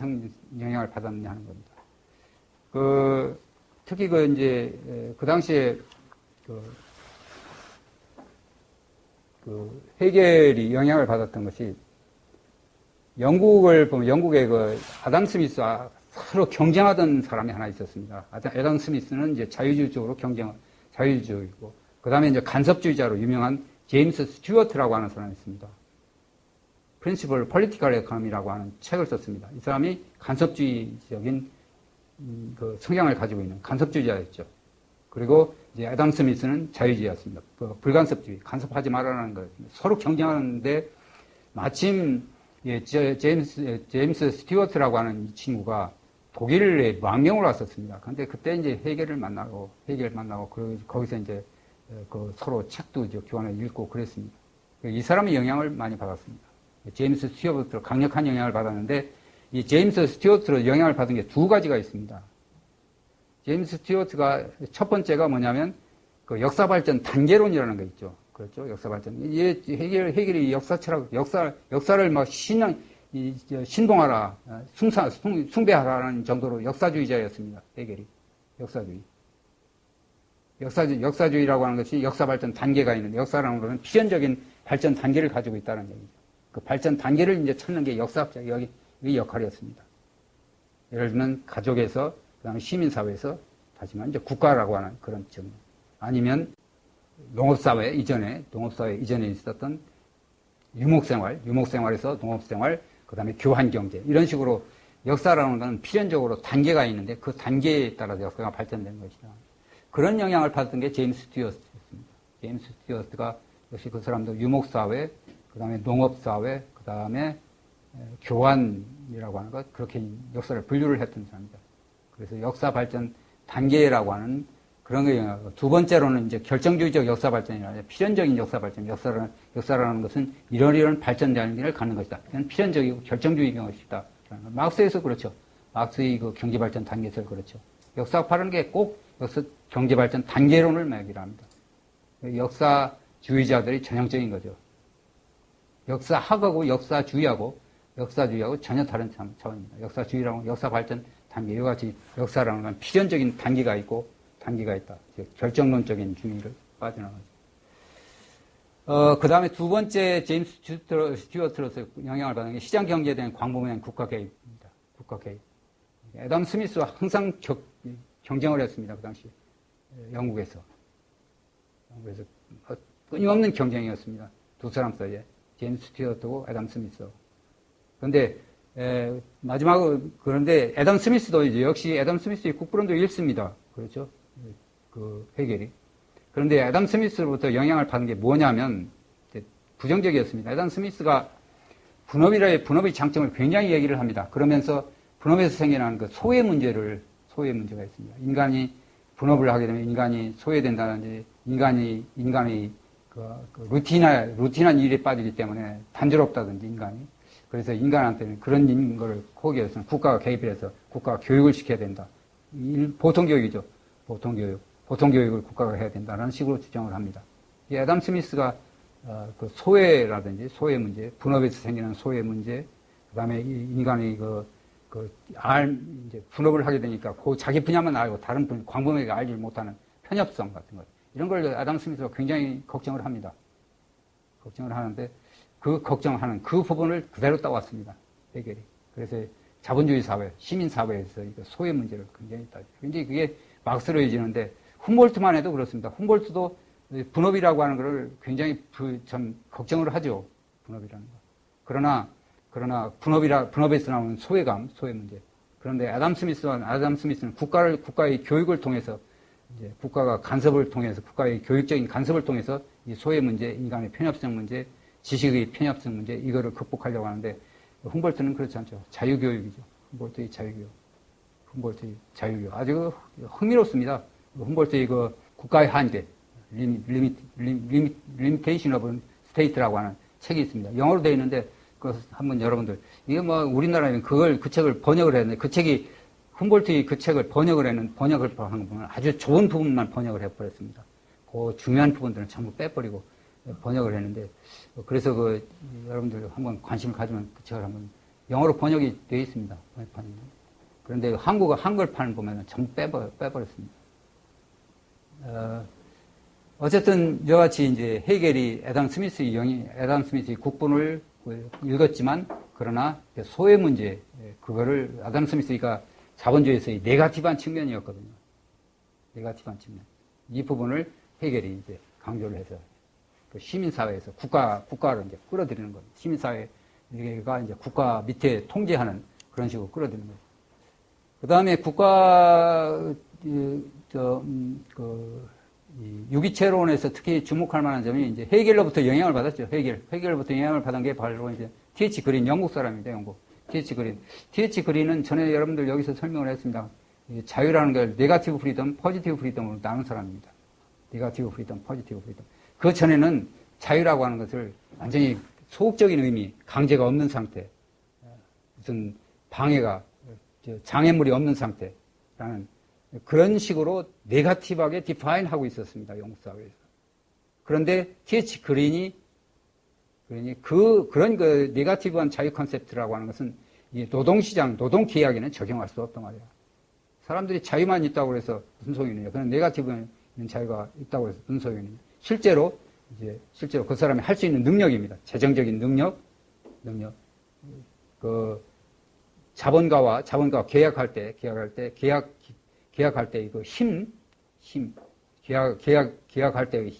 영향을 받았느냐 하는 겁니다. 특히 그 당시에 해겔이 영향을 받았던 것이 영국을 보면 영국의 아담 스미스와 서로 경쟁하던 사람이 하나 있었습니다. 아담 스미스는 이제 자유주의적으로 자유주의고, 그 다음에 이제 간섭주의자로 유명한 제임스 스튜어트라고 하는 사람이 있습니다. Principle Political Economy라고 하는 책을 썼습니다. 이 사람이 간섭주의적인 성향을 가지고 있는 간섭주의자였죠. 그리고 이제 아담 스미스는 자유주의였습니다. 불간섭주의, 간섭하지 말라는 거였습니다. 서로 경쟁하는데 마침 제임스 스튜어트라고 하는 이 친구가 독일에 망명을 왔었습니다. 근데 그때 이제 해겔을 만나고 거기서 이제 서로 책도 이제 교환을 읽고 그랬습니다. 이 사람의 영향을 많이 받았습니다. 제임스 스튜어트로 강력한 영향을 받았는데, 이 제임스 스튜어트로 영향을 받은 게 두 가지가 있습니다. 제임스 스튜어트가 첫 번째가 뭐냐면, 역사 발전 단계론이라는 거 있죠. 그렇죠? 역사 발전. 해겔이 역사를 막 신봉하라, 숭배하라는 정도로 역사주의자였습니다. 해겔이. 역사주의라고 하는 것이 역사 발전 단계가 있는데, 역사라는 것은 필연적인 발전 단계를 가지고 있다는 얘기죠. 그 발전 단계를 이제 찾는 게 역사학자의 역할이었습니다. 예를 들면 가족에서, 그다음에 시민사회에서, 하지만 이제 국가라고 하는 그런 점. 아니면 농업사회 이전에 있었던 유목생활에서 농업생활, 그다음에 교환경제, 이런 식으로 역사라는 것은 필연적으로 단계가 있는데 그 단계에 따라서 역사가 발전되는 것이다. 그런 영향을 받았던 게 제임스 스튜어트였습니다. 제임스 스튜어트가 역시 그 사람도 유목사회, 그 다음에 농업사회, 그 다음에 교환이라고 하는 것, 그렇게 역사를 분류를 했던 사람입니다. 그래서 역사 발전 단계라고 하는 그런 거 영향하고, 두 번째로는 이제 결정주의적 역사 발전이 아니라 필연적인 역사 발전, 역사라는 것은 이런 발전 단계를 갖는 것이다. 이건 필연적이고 결정주의인 것이다. 마크스에서 그렇죠. 마크스의 경제 발전 단계에서 그렇죠. 역사학파라는 게 꼭 경제 발전 단계론을 말하기로 합니다. 역사주의자들이 전형적인 거죠. 역사학하고 역사주의하고 전혀 다른 차원입니다. 역사주의라고 역사 발전 단계, 이와 같이 역사라는 건 필연적인 단계가 있고 단계가 있다. 결정론적인 중의를 빠져나가죠. 그 다음에 두 번째 제임스 스튜어트로서 영향을 받은 게 시장 경제에 대한 광범위한 국가 개입입니다. 국가 개입. 애덤 스미스와 항상 경쟁을 했습니다. 그 당시 영국에서 끊임없는 경쟁이었습니다. 두 사람 사이에 제임스 스튜어트고 애덤 스미스하고. 그런데 마지막으로 그런데 애덤 스미스도 이제 역시 애덤 스미스의 국부론도 읽습니다. 그렇죠? 그 해겔이. 그런데 애덤 스미스로부터 영향을 받은 게 뭐냐면 부정적이었습니다. 애덤 스미스가 분업의 장점을 굉장히 얘기를 합니다. 그러면서 분업에서 생겨나는 그 소외 문제가 있습니다. 인간이 분업을 하게 되면 인간이 소외된다든지 인간이 루틴한 일에 빠지기 때문에 단조롭다든지 인간이. 그래서 인간한테는 그런 거를 포기해서 국가가 개입을 해서 국가가 교육을 시켜야 된다. 보통교육이죠. 보통교육을 국가가 해야 된다라는 식으로 주장을 합니다. 이 애덤 스미스가 그 소외라든지 소외 문제, 분업에서 생기는 소외 문제, 그 다음에 인간이 이제 분업을 하게 되니까 자기 분야만 알고 다른 광범위하게 알지 못하는 편협성 같은 것. 이런 걸 애덤 스미스가 굉장히 걱정을 합니다. 걱정을 하는데 그 걱정하는 그 부분을 그대로 따왔습니다. 해겔이. 그래서 자본주의 사회, 시민사회에서 소외 문제를 굉장히 따죠. 굉장히 그게 막 쓰러지는데 훔볼트만 해도 그렇습니다. 훔볼트도 분업이라고 하는 것을 굉장히 참 걱정을 하죠. 분업이라는 거. 그러나 분업에서 나오는 소외 문제. 그런데 애덤 스미스는 국가의 교육을 통해서 이제 국가의 교육적인 간섭을 통해서 이 소외 문제, 인간의 편협성 문제, 지식의 편협성 문제, 이거를 극복하려고 하는데, 훔볼트는 그렇지 않죠. 자유교육이죠. 훔볼트의 자유교육. 아주 흥미롭습니다. 훔볼트의 국가의 한계, Limitation of State라고 하는 책이 있습니다. 영어로 되어 있는데, 한번 여러분들, 이게 우리나라에는 그 책을 번역을 했는데, 훔볼트의 그 책을 번역을 한 부분은 아주 좋은 부분만 번역을 해버렸습니다. 그 중요한 부분들은 전부 빼버리고 번역을 했는데, 그래서 여러분들 한번 관심을 가지면 그 책을 한번 영어로 번역이 되어 있습니다. 번역판이. 그런데 한글판을 보면 전부 빼버렸습니다. 어쨌든 이와 같이 이제 해겔이 애덤 스미스의 국본을 읽었지만, 그러나 소외 문제, 그거를 애덤 스미스가 자본주의에서의 네거티브한 측면이었거든요. 네거티브한 측면. 이 부분을 해겔이 이제 강조를 해서 시민사회에서 국가를 이제 끌어들이는 거예요. 시민사회가 이제 국가 밑에 통제하는 그런 식으로 끌어들이는 거예요. 그 다음에 유기체론에서 특히 주목할 만한 점이 이제 해겔로부터 영향을 받았죠. 해겔로부터 영향을 받은 게 바로 이제 T.H. 그린, 영국 사람입니다. 영국. T.H. 그린은 전에 여러분들 여기서 설명을 했습니다. 자유라는 걸 네거티브 프리덤, 포지티브 프리덤으로 나눈 사람입니다. 네거티브 프리덤, 포지티브 프리덤. 그 전에는 자유라고 하는 것을 완전히 소극적인 의미, 강제가 없는 상태, 무슨 방해가, 장애물이 없는 상태라는 그런 식으로 네거티브하게 디파인하고 있었습니다. 영국 사회에서. 그런데 T.H. 그런 네거티브한 자유 컨셉트라고 하는 것은 이 노동시장, 노동계약에는 적용할 수 없단 말이야. 사람들이 자유만 있다고 해서 무슨 소용이 있느냐. 그런 네거티브 있는 자유가 있다고 해서 무슨 소용이 있느냐. 실제로 그 사람이 할 수 있는 능력입니다. 재정적인 능력. 자본가와 계약할 때 이거 계약할 때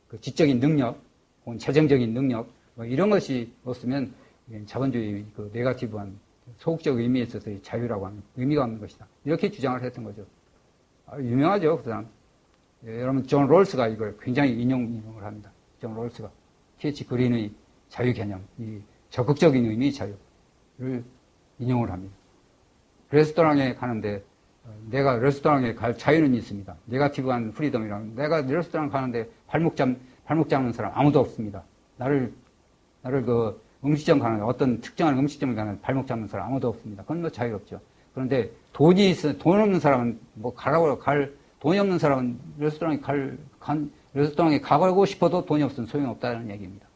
그 지적인 능력, 혹은 재정적인 능력, 이런 것이 없으면 자본주의 그 네거티브한 소극적 의미에 있어서의 자유라고 하는 의미가 없는 것이다. 이렇게 주장을 했던 거죠. 유명하죠, 그 사람. 여러분, 존 롤스가 이걸 굉장히 인용을 합니다. 존 롤스가. T.H. 그린의 자유 개념, 이 적극적인 의미의 자유를 인용을 합니다. 레스토랑에 가는데, 내가 레스토랑에 갈 자유는 있습니다. 네거티브한 프리덤이라는. 내가 레스토랑 가는데 발목 잡는 사람 아무도 없습니다. 나를 음식점 가는, 어떤 특정한 음식점을 가는 발목 잡는 사람 아무도 없습니다. 그건 자유롭죠. 그런데 돈 없는 사람은 돈이 없는 사람은 레스토랑에 가고 싶어도 돈이 없으면 소용없다는 얘기입니다.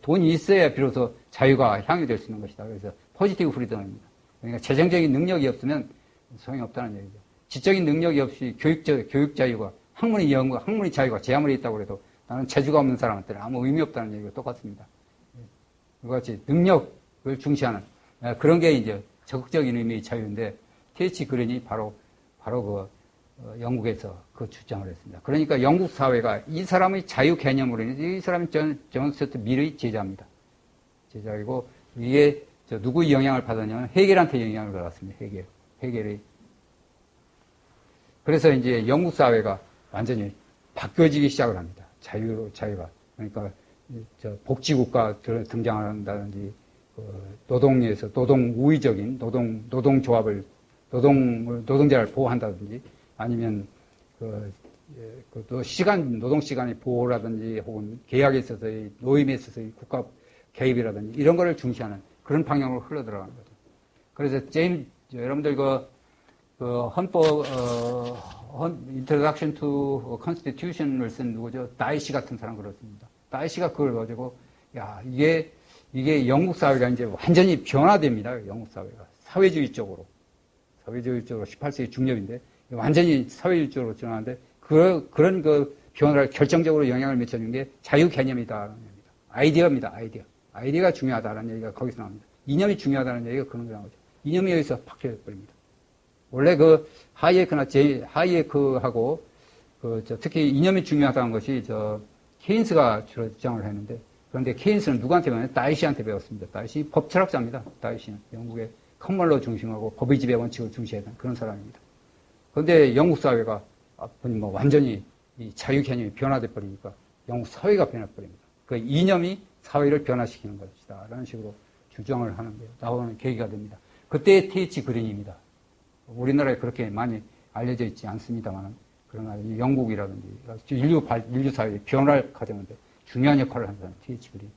돈이 있어야 비로소 자유가 향유될 수 있는 것이다. 그래서 포지티브 프리덤입니다. 그러니까 재정적인 능력이 없으면 소용이 없다는 얘기죠. 지적인 능력이 없이 교육 자유가, 학문의 자유가 제 아무리 있다고 해도 나는 재주가 없는 사람한테는 아무 의미 없다는 얘기가 똑같습니다. 그같이 능력을 중시하는 그런 게 이제 적극적인 의미의 자유인데 T.H. 그린이 바로 영국에서 그 주장을 했습니다. 그러니까 영국 사회가 이 사람의 자유 개념으로 인해서 이 사람이 존 스튜어트 밀의 제자입니다. 제자이고 이게 누구의 영향을 받았냐면 헤겔한테 영향을 받았습니다. 헤겔의. 그래서 이제 영국 사회가 완전히 바뀌어지기 시작을 합니다. 자유가. 그러니까 복지국가 등장한다든지 노동에서 노동 우위적인 노동조합을 노동자를 보호한다든지 아니면 노동 시간의 보호라든지 혹은 계약에 있어서의 노임에 있어서의 국가 개입이라든지 이런 거를 중시하는 그런 방향으로 흘러들어가는 거죠. 그래서 여러분들 헌법 Introduction to Constitution을 쓴 누구죠? 다이시 같은 사람 그렇습니다. 다이시가 그걸 가지고 이게 영국 사회가 이제 완전히 변화됩니다. 영국 사회가 사회주의 쪽으로 18세기 중엽인데 완전히 사회주의적으로 전환하는데 그런 변화를 결정적으로 영향을 미쳐준 게 자유 개념이다라는 얘기입니다. 아이디어입니다. 아이디어가 중요하다라는 얘기가 거기서 나옵니다. 이념이 중요하다는 얘기가 그런 거라는 거죠. 이념이 여기서 박혀버립니다. 원래 하이에크하고 특히 이념이 중요하다는 것이 케인스가 주로 주장을 했는데 그런데 케인스는 누구한테 배웠냐면 다이시한테 배웠습니다. 다이시 법철학자입니다. 다이시는 영국의 커먼로 중심하고 법의 지배 원칙을 중시하던 그런 사람입니다. 그런데 영국 사회가 완전히 이 자유 개념이 변화돼 버리니까 영국 사회가 변해버립니다. 그 이념이 사회를 변화시키는 것이다. 라는 식으로 주장을 하는 게 나오는 계기가 됩니다. 그때의 T.H. 그린입니다. 우리나라에 그렇게 많이 알려져 있지 않습니다만 그러나 영국이라든지 인류 사회의 변화를 가져오는데 중요한 역할을 하는 사람 T.H. 그린.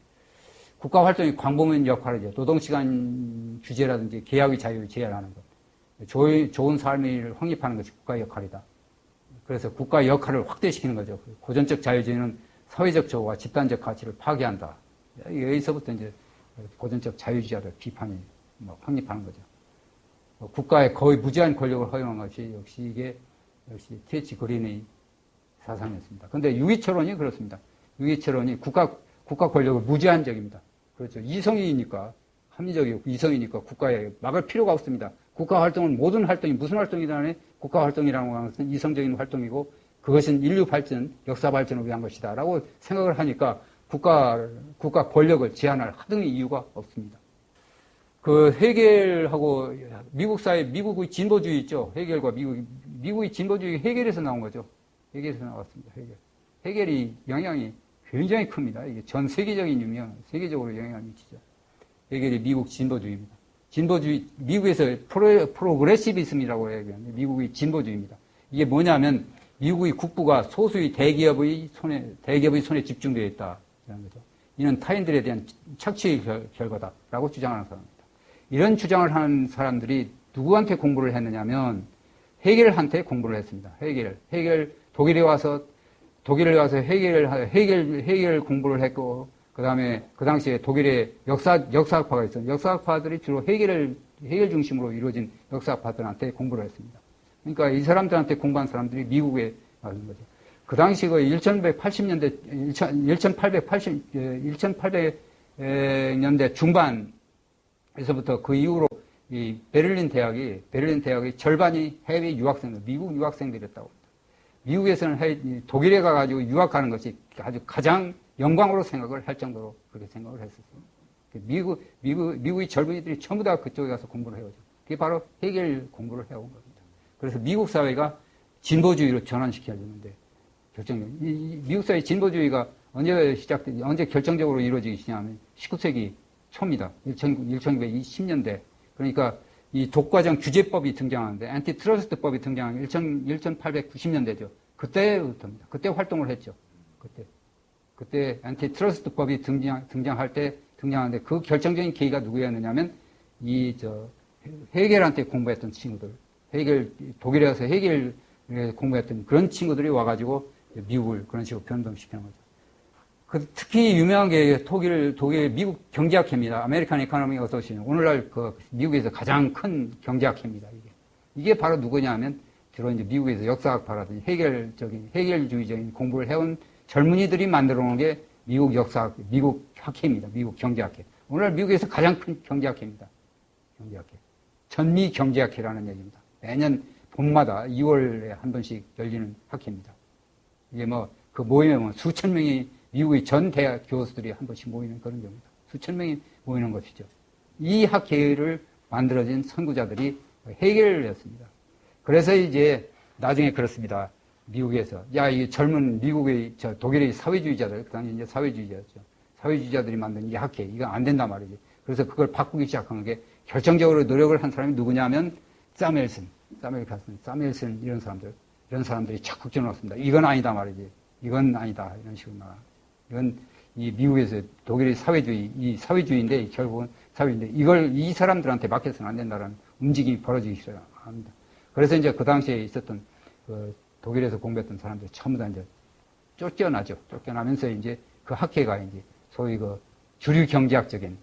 국가 활동이 광범위한 역할이죠. 노동시간 규제라든지 계약의 자유를 제한하는 것. 좋은 삶을 확립하는 것이 국가의 역할이다. 그래서 국가의 역할을 확대시키는 거죠. 고전적 자유주의는 사회적 조화와 집단적 가치를 파괴한다. 여기서부터 이제 고전적 자유주의자들 비판이 확립하는 거죠. 국가의 거의 무제한 권력을 허용한 것이 역시 T.H. 그린의 사상이었습니다. 그런데 유기철원이 그렇습니다. 유기철원이 국가 권력을 무제한적입니다. 그렇죠. 이성이니까 합리적이고 이성이니까 국가에 막을 필요가 없습니다. 국가 활동은 모든 활동이 무슨 활동이든 간에 국가 활동이라는 것은 이성적인 활동이고 그것은 인류 발전, 역사 발전을 위한 것이다 라고 생각을 하니까 국가 권력을 제한할 하등의 이유가 없습니다. 헤겔하고 미국 사회, 미국의 진보주의 있죠. 헤겔과 미국의 진보주의 헤겔에서 나온 거죠. 헤겔에서 나왔습니다. 헤겔이 영향이 굉장히 큽니다. 이게 전 세계적으로 영향을 미치죠. 헤겔이 미국 진보주의입니다. 미국에서 프로그레시비즘이라고 얘기하는데 미국의 진보주의입니다. 이게 뭐냐면 미국의 국부가 소수의 대기업의 손에 집중되어 있다라는 거죠. 이는 타인들에 대한 착취의 결과다라고 주장하는 사람입니다. 이런 주장을 하는 사람들이 누구한테 공부를 했느냐면 헤겔한테 공부를 했습니다. 헤겔 독일에 와서 헤겔 공부를 했고 그다음에 그 당시에 독일에 역사학파가 있었는데 역사학파들이 주로 헤겔 중심으로 이루어진 역사학파들한테 공부를 했습니다. 그러니까 이 사람들한테 공부한 사람들이 미국에 가는 거죠. 그 당시 1800년대 중반에서부터 그 이후로 이 베를린 대학의 절반이 해외 유학생들, 미국 유학생들이었다고 합니다. 미국에서는 독일에 가가지고 유학하는 것이 아주 가장 영광으로 생각을 할 정도로 그렇게 생각을 했었어요. 미국의 젊은이들이 전부 다 그쪽에 가서 공부를 해오죠. 그게 바로 헤겔 공부를 해온 겁니다. 그래서 미국 사회가 진보주의로 전환시켜주는데 미국 사회 진보주의가 언제 결정적으로 이루어지기 시작하면 19세기 초입니다. 1920년대. 그러니까 이 독과점 규제법이 등장하는데 안티트러스트법이 등장하는 1890년대죠. 그때부터입니다. 그때 활동을 했죠. 그때 안티트러스트법이 등장하는데 그 결정적인 계기가 누구였느냐면 헤겔한테 공부했던 친구들, 독일에 가서 헤겔 공부했던 그런 친구들이 와가지고 미국을 그런 식으로 변동시키는 거죠. 특히 유명한 게 독일, 미국 경제학회입니다. 아메리칸 이코노믹 어소시에이션. 오늘날 미국에서 가장 큰 경제학회입니다. 이게 바로 누구냐 하면 주로 이제 미국에서 역사학파라든지 해결주의적인 공부를 해온 젊은이들이 만들어 놓은 게 미국 학회입니다. 미국 경제학회. 오늘날 미국에서 가장 큰 경제학회입니다. 경제학회. 전미 경제학회라는 얘기입니다. 매년 봄마다 2월에 한 번씩 열리는 학회입니다. 이게 그 모임에 수천 명이 미국의 전 대학 교수들이 한 번씩 모이는 그런 경우입니다. 수천 명이 모이는 것이죠. 이 학회를 만들어진 선구자들이 해결이었습니다. 그래서 이제 나중에 그렇습니다. 미국에서 이 젊은 미국의 독일의 사회주의자들, 그 당시 이제 사회주의자였죠. 사회주의자들이 만든 이 학회, 이거 안 된단 말이지. 그래서 그걸 바꾸기 시작한 게 결정적으로 노력을 한 사람이 누구냐면 사무엘슨 이런 사람들이 적극적으로 나왔습니다. 이건 아니다 말이지. 이건 아니다 이런 식으로 나와. 이건 이 미국에서 독일의 이 사회주의인데 결국은 사회주의인데 이 사람들한테 맡겨서는 안 된다는 움직임이 벌어지기 시작합니다. 그래서 이제 그 당시에 있었던 독일에서 공부했던 사람들이 전부 다 이제 쫓겨나죠. 쫓겨나면서 이제 그 학회가 이제 소위 주류 경제학적인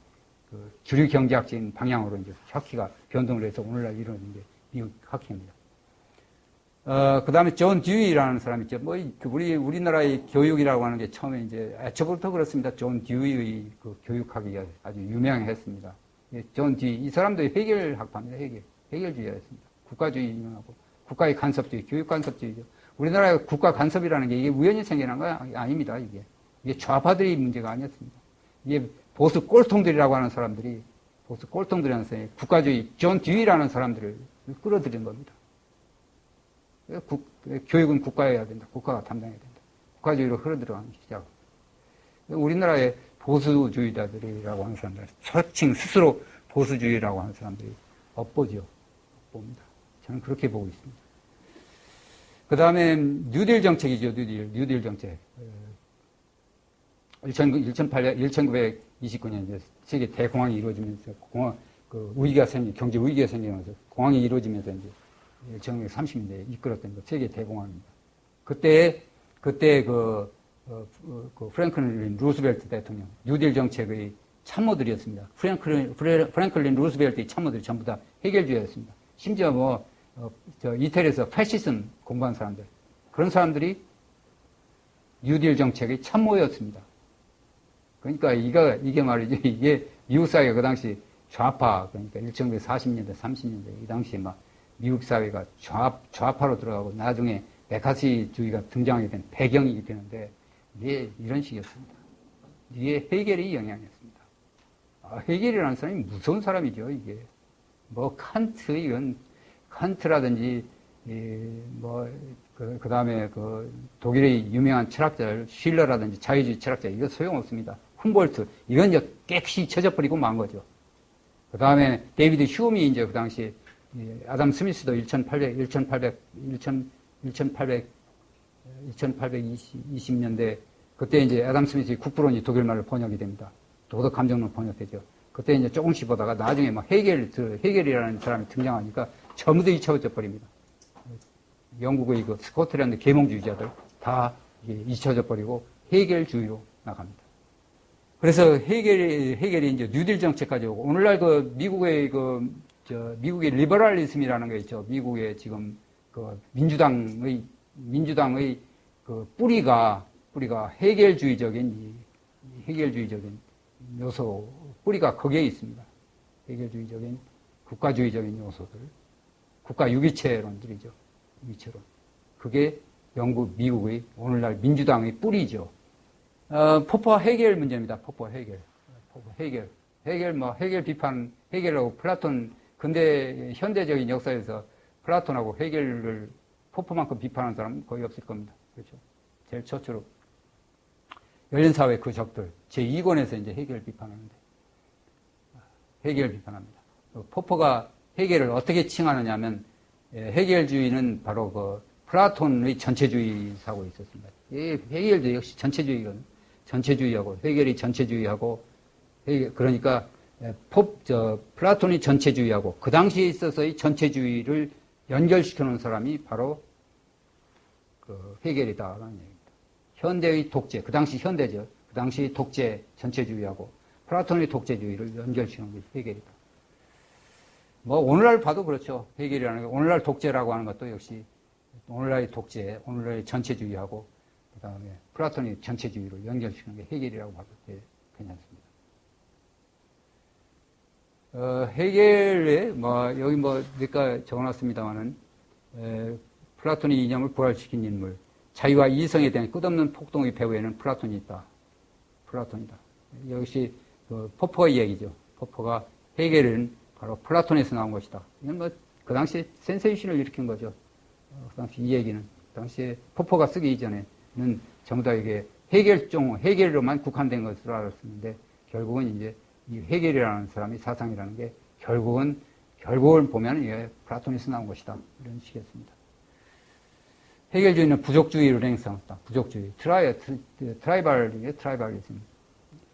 방향으로 이제 학회가 변동을 해서 오늘날 이런 이제 미국 학회입니다. 그 다음에 존 듀이라는 사람이 있죠. 우리나라의 교육이라고 하는 게 처음에 이제 애초부터 그렇습니다. 존 듀이의 교육학이 아주 유명했습니다. 존 듀이, 이 사람도 해결학파입니다. 해결주의자였습니다. 국가주의 인용하고, 국가의 간섭주의, 교육 간섭주의죠. 우리나라의 국가 간섭이라는 게 이게 우연히 생겨난 거 아닙니다. 이게 좌파들의 문제가 아니었습니다. 이게 보수 꼴통들이라고 하는 사람들이, 국가주의, 존 듀이라는 사람들을 끌어들인 겁니다. 교육은 국가여야 된다. 국가가 담당해야 된다. 국가주의로 흘러들어가기 시작합니다. 우리나라의 보수주의자들이라고 하는 사람들, 서칭 스스로 보수주의라고 하는 사람들이 업보죠. 업보입니다. 저는 그렇게 보고 있습니다. 그 다음에 뉴딜 정책이죠. 뉴딜 정책. 1929년 이제 세계 대공황이 이루어지면서 경제 위기가 생기면서 공황이 이루어지면서 이제 1930년대에 이끌었던 세계 대공황입니다. 그때 프랭클린 루스벨트 대통령, 뉴딜 정책의 참모들이었습니다. 프랭클린 루스벨트의 참모들이 전부 다 해결주의였습니다. 심지어 이태리에서 패시즘 공부한 사람들, 그런 사람들이 뉴딜 정책의 참모였습니다. 그러니까 이게 말이죠. 이게 미국 사회가 그 당시 좌파, 그러니까 1940년대, 30년대, 이 당시에 미국 사회가 좌파로 들어가고 나중에 메카시주의가 등장하게 된 배경이 되는데, 이게 이런 식이었습니다. 이게 해겔의 영향이었습니다. 해겔이라는 사람이 무서운 사람이죠, 이게. 칸트라든지, 그 다음에 독일의 유명한 철학자, 실러라든지 자유주의 철학자, 이거 소용없습니다. 훔볼트, 이건 이제 깨끗이 쳐져버리고 만 거죠. 그 다음에 데이비드 휴엄이 이제 그 당시 아담 스미스도 1820년대, 그때 이제 아담 스미스의 국부론이 독일말로 번역이 됩니다. 도덕 감정론 번역되죠. 그때 이제 조금씩 보다가 나중에 해겔이라는 사람이 등장하니까 전부 다 잊혀져 버립니다. 영국의 스코틀랜드 계몽주의자들 다 잊혀져 버리고 해겔주의로 나갑니다. 그래서 해겔이 이제 뉴딜 정책까지 오고, 오늘날 미국의 리버럴리즘이라는 게 있죠. 미국의 지금 민주당의 뿌리가 해결주의적인 요소, 뿌리가 거기에 있습니다. 해결주의적인 국가주의적인 요소들, 국가 유기체론들이죠. 유기체론. 그게 미국의 오늘날 민주당의 뿌리죠. 포퍼 해겔 문제입니다. 포퍼 해겔. 해겔 비판, 해겔하고 플라톤, 근데 현대적인 역사에서 플라톤하고 해겔을 포퍼만큼 비판하는 사람은 거의 없을 겁니다. 그렇죠. 제일 첫째로. 열린사회 그 적들. 제2권에서 이제 해겔을 비판하는데. 해겔을 비판합니다. 포퍼가 해겔을 어떻게 칭하느냐 하면, 해겔주의는 바로 플라톤의 전체주의 사고에 있었습니다. 해겔도 역시 전체주의거든요. 전체주의하고, 해겔이 전체주의하고, 그러니까, 플라톤이 전체주의하고, 그 당시에 있어서의 전체주의를 연결시켜 놓은 사람이 바로 해겔이다라는 얘기입니다. 현대의 독재, 그 당시 현대죠. 그 당시 독재 전체주의하고 플라톤의 독재주의를 연결시키는 게 헤겔이다. 뭐 오늘날 봐도 그렇죠. 헤겔이라는 게 오늘날 독재라고 하는 것도 역시 오늘날의 독재, 오늘날의 전체주의하고 그다음에 플라톤의 전체주의를 연결시키는 게 헤겔이라고 봐도 괜찮습니다. 헤겔의 여기 내가 적어놨습니다만은 플라톤의 이념을 부활시킨 인물, 자유와 이성에 대한 끝없는 폭동의 배후에는 플라톤이 있다. 플라톤이다. 역시 포퍼의 이야기죠. 포퍼가 헤겔은 바로 플라톤에서 나온 것이다. 이건 그 당시에 센세이션을 일으킨 거죠. 그 당시 이 얘기는 당시에 포퍼가 쓰기 이전에는 전부 다 이게 헤겔로만 국한된 것으로 알았었는데 결국은 이제 이 헤겔이라는 사람이 사상이라는 게 결국은 보면 이게 플라톤에서 나온 것이다. 이런 식이었습니다. 헤겔주의는 부족주의를 행사했다. 부족주의. 트라이발리즘.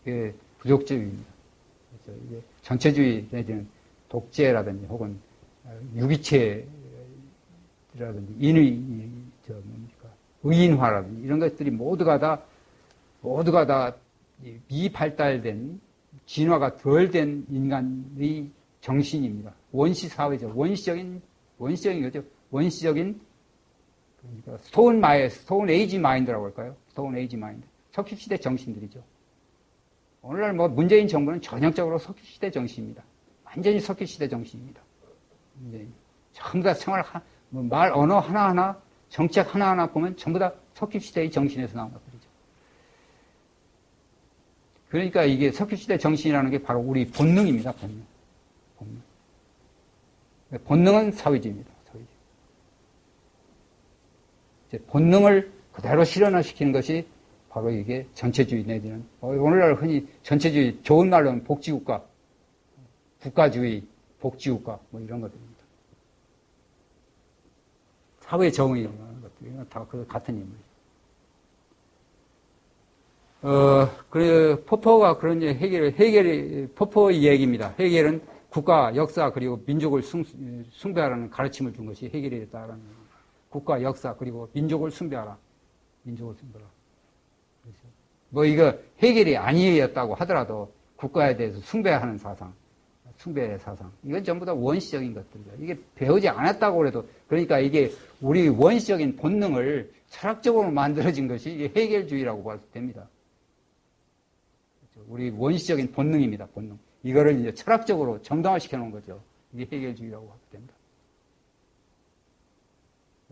이게 부족주의입니다. 그래서 이게 전체주의 내지는 독재라든지 혹은 유기체라든지 의인화라든지 이런 것들이 모두가 다 미발달된 진화가 덜 된 인간의 정신입니다. 원시 사회죠. 원시적인 거죠. 원시적인 그러니까 스톤 에이지 마인드라고 할까요? 스톤 에이지 마인드. 석유시대 정신들이죠. 오늘날 문재인 정부는 전형적으로 석유시대 정신입니다. 완전히 석유시대 정신입니다. 전부 다 말 언어 하나하나, 정책 하나하나 보면 전부 다 석유시대의 정신에서 나온 것들이죠. 그러니까 이게 석유시대 정신이라는 게 바로 우리 본능입니다. 본능. 본능은 사회주의입니다. 본능을 그대로 실현화시키는 것이 바로 이게 전체주의 내지는 오늘날 흔히 전체주의 좋은 말로는 복지국가, 국가주의, 복지국가 이런 것들입니다. 사회정의라는 것들 이건 다 같은 인물이죠. 포퍼가 그런 헤겔이 포퍼의 얘기입니다. 헤겔은 국가, 역사 그리고 민족을 숭배하라는 가르침을 준 것이 헤겔이었다라는 겁니다. 국가, 역사, 그리고 민족을 숭배하라. 민족을 숭배하라. 이거 헤겔이 아니었다고 하더라도 국가에 대해서 숭배하는 사상, 숭배의 사상. 이건 전부 다 원시적인 것들이죠. 이게 배우지 않았다고 해도, 그러니까 이게 우리 원시적인 본능을 철학적으로 만들어진 것이 이게 헤겔주의라고 봐도 됩니다. 우리 원시적인 본능입니다, 본능. 이거를 이제 철학적으로 정당화시켜 놓은 거죠. 이게 헤겔주의라고 봐도 됩니다.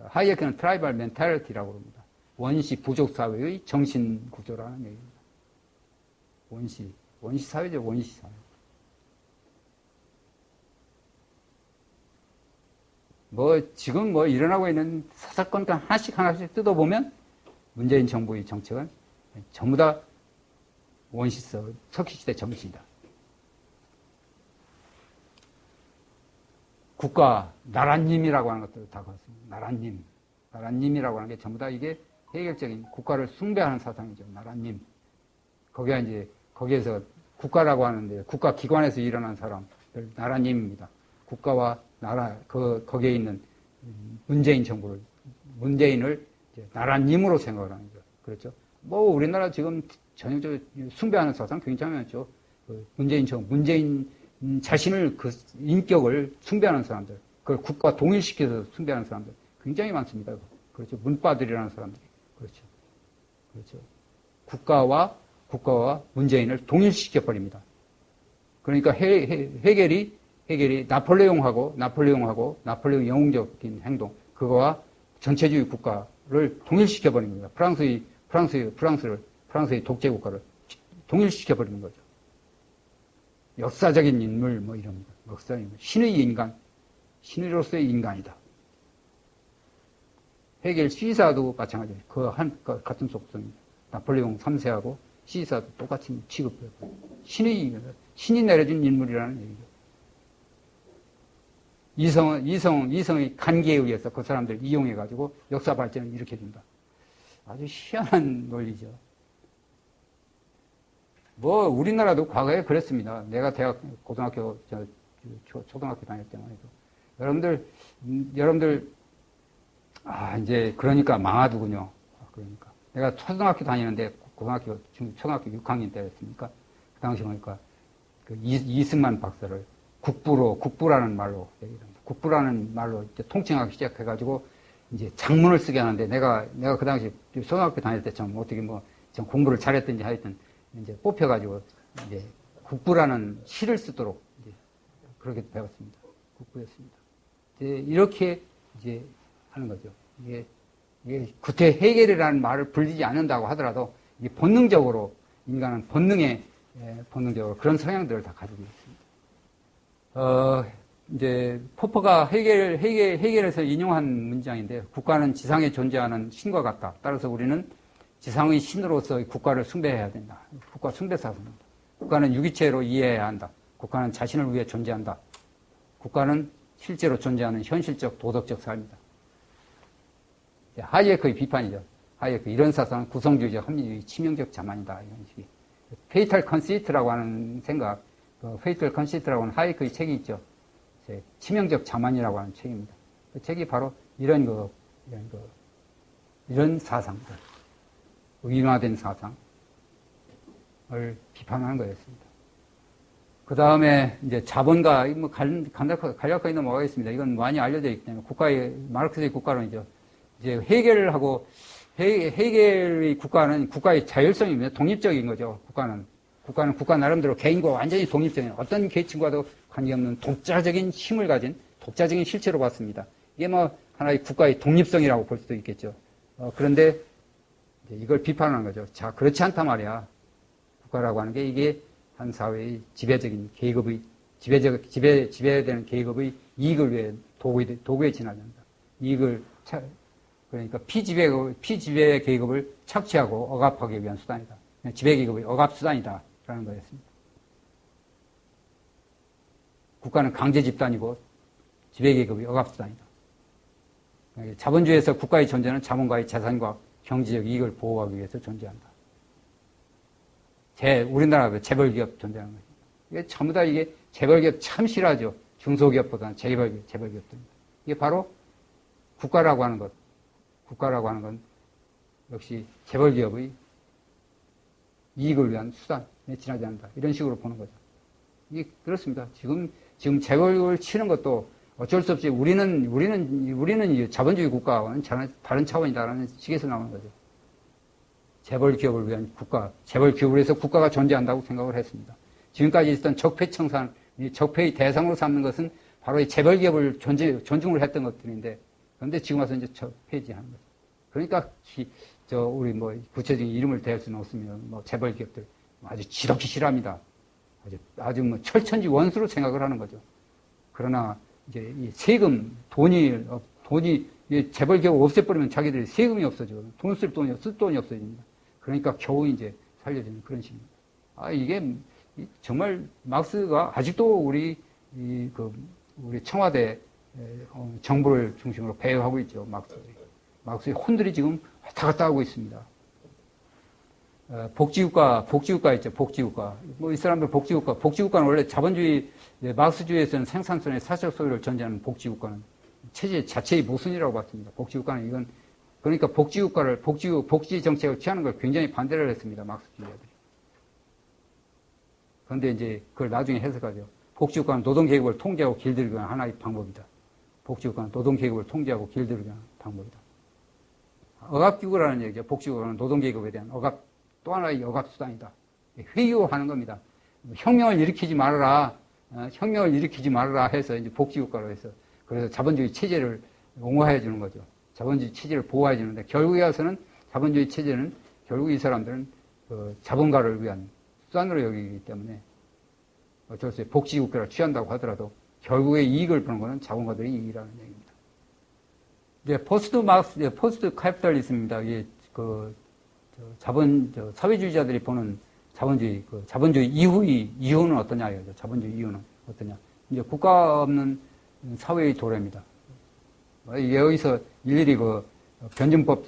하이에크는 트라이벌 멘탈리티라고 합니다. 원시 부족 사회의 정신 구조라는 얘기입니다. 원시 사회죠, 원시 사회. 지금 일어나고 있는 사사건 하나씩 뜯어보면 문재인 정부의 정책은 전부 다 석유시대 정신이다. 국가, 나라님이라고 하는 것들 다 그렇습니다. 나라님이라고 하는 게 전부 다 이게 헤겔적인 국가를 숭배하는 사상이죠. 나라님. 거기에서 국가라고 하는데 국가 기관에서 일어난 사람들, 나라님입니다. 국가와 나라, 거기에 있는 문재인을 이제 나라님으로 생각을 하는 거죠. 그렇죠? 우리나라 지금 전형적으로 숭배하는 사상 굉장히 많죠. 문재인 자신을 인격을 숭배하는 사람들, 그걸 국가 동일시켜서 숭배하는 사람들 굉장히 많습니다. 그렇죠. 문바들이라는 사람들이. 그렇죠. 국가와 문재인을 동일시켜버립니다. 그러니까 헤겔이 나폴레옹하고 나폴레옹 영웅적인 행동, 그거와 전체주의 국가를 동일시켜버리는 겁니다. 프랑스의 독재국가를 동일시켜버리는 거죠. 역사적인 인물, 이럽니다. 역사적인 인물. 신의 인간, 신의로서의 인간이다. 헤겔 시사도 마찬가지예요. 같은 속성입니다. 나폴레옹 3세하고 시사도 똑같은 취급해요. 신이 내려준 인물이라는 얘기죠. 이성의 간계에 의해서 그 사람들 이용해가지고 역사 발전을 일으켜준다. 아주 희한한 논리죠. 우리나라도 과거에 그랬습니다. 내가 초등학교 다닐 때만 해도. 여러분들, 이제, 그러니까 망하더군요. 그러니까. 내가 초등학교 다니는데 고등학교, 초등학교 6학년 때였으니까, 그 당시 보니까, 그 이승만 박사를 국부라는 말로 얘기합니다. 국부라는 말로 이제 통칭하기 시작해가지고, 이제 장문을 쓰게 하는데, 내가 그 당시 초등학교 다닐 때 참 어떻게 좀 공부를 잘했든지 하여튼, 이제 뽑혀가지고, 이제 국부라는 시를 쓰도록, 이제 그렇게 배웠습니다. 국부였습니다. 이제 이렇게 이제 하는 거죠. 이게 구태 해겔이라는 말을 불리지 않는다고 하더라도, 이게 본능적으로, 인간은 본능적으로 그런 성향들을 다 가지고 있습니다. 이제, 포퍼가 해겔에서 인용한 문장인데, 국가는 지상에 존재하는 신과 같다. 따라서 우리는 지상의 신으로서 국가를 숭배해야 된다. 국가 숭배 사상입니다. 국가는 유기체로 이해해야 한다. 국가는 자신을 위해 존재한다. 국가는 실제로 존재하는 현실적 도덕적 삶이다. 하이에크의 비판이죠. 하이에크 이런 사상은 구성주의적 합리주의 치명적 자만이다. 이런 식의 페이탈 컨시트라고 하는 생각, 페이탈 컨시트라고 하는 하이에크의 책이 있죠. 치명적 자만이라고 하는 책입니다. 그 책이 바로 이런 사상들, 의인화된 사상을 비판하는 거였습니다. 그 다음에 이제 자본가, 간략하게 넘어가겠습니다. 이건 많이 알려져 있기 때문에 마르크스의 국가론이죠. 이제 헤겔의 국가는 국가의 자율성입니다. 독립적인 거죠. 국가는 국가 나름대로 개인과 완전히 독립적인 어떤 계층과도 관계없는 독자적인 힘을 가진 독자적인 실체로 봤습니다. 이게 하나의 국가의 독립성이라고 볼 수도 있겠죠. 그런데 이걸 비판하는 거죠. 자, 그렇지 않단 말이야. 국가라고 하는 게 이게 한 사회의 지배적인 계급의 지배되는 계급의 이익을 위해 도구에 지나간다. 그러니까 피지배 계급을 착취하고 억압하기 위한 수단이다. 지배 계급의 억압 수단이다라는 거였습니다. 국가는 강제 집단이고 지배 계급의 억압 수단이다. 자본주의에서 국가의 존재는 자본가의 재산과 경제적 이익을 보호하기 위해서 존재한다. 우리나라 재벌기업 존재하는 거죠. 이게 전부 다 이게 재벌기업 참 싫어하죠. 중소기업보다는 재벌기업들입니다. 이게 바로 국가라고 하는 건 역시 재벌기업의 이익을 위한 수단에 지나지 않는다. 이런 식으로 보는 거죠. 이게 그렇습니다. 지금 재벌을 치는 것도 어쩔 수 없이 우리는 자본주의 국가와는 다른 차원이다라는 식에서 나오는 거죠. 재벌기업을 위한 국가, 재벌기업을 해서 국가가 존재한다고 생각을 했습니다. 지금까지 있었던 적폐청산, 적폐의 대상으로 삼는 것은 바로 이 재벌기업을 존중을 했던 것들인데, 그런데 지금 와서 이제 폐지하는 거죠. 그러니까, 우리 구체적인 이름을 대할 수는 없으면, 재벌기업들 아주 지독히 싫어합니다. 아주 철천지 원수로 생각을 하는 거죠. 그러나, 이제 이 세금, 돈이, 재벌기업 없애버리면 자기들이 세금이 없어져. 돈 쓸 돈이 없어집니다. 그러니까 겨우 이제 살려주는 그런 식입니다. 이게 정말 막스가 아직도 우리 청와대 정부를 중심으로 배회하고 있죠. 막스의 혼들이 지금 왔다 갔다 하고 있습니다. 복지국가 있죠. 복지국가. 이 사람들 복지국가는 원래 자본주의, 막스주의에서는 생산성의 사적 소유를 전제하는 복지국가는 체제 자체의 모순이라고 봤습니다. 복지국가는 그러니까 복지 정책을 취하는 걸 굉장히 반대를 했습니다. 막스주의자들이. 그런데 이제 그걸 나중에 해석하죠. 복지국가는 노동계급을 통제하고 길들이기 위한 하나의 방법이다. 복지국가는 노동계급을 통제하고 길들이기 위한 방법이다. 억압기구라는 얘기죠. 복지국가는 노동계급에 대한 또 하나의 억압수단이다. 회유하는 겁니다. 혁명을 일으키지 말아라 해서 이제 복지국가로 해서 그래서 자본주의 체제를 옹호해 주는 거죠. 자본주의 체제를 보호해 주는데 결국에 와서는 자본주의 체제는 결국 이 사람들은 자본가를 위한 수단으로 여기기 때문에 어쩔 수 없이 복지국가를 취한다고 하더라도 결국에 이익을 보는 것은 자본가들의 이익이라는 얘기입니다. 이제 포스트 카피탈리즘입니다. 이게 사회주의자들이 보는 자본주의 이후는 어떠냐 이거죠. 자본주의 이후는 어떠냐. 이제 국가 없는 사회의 도래입니다. 여기서 일일이 변증법,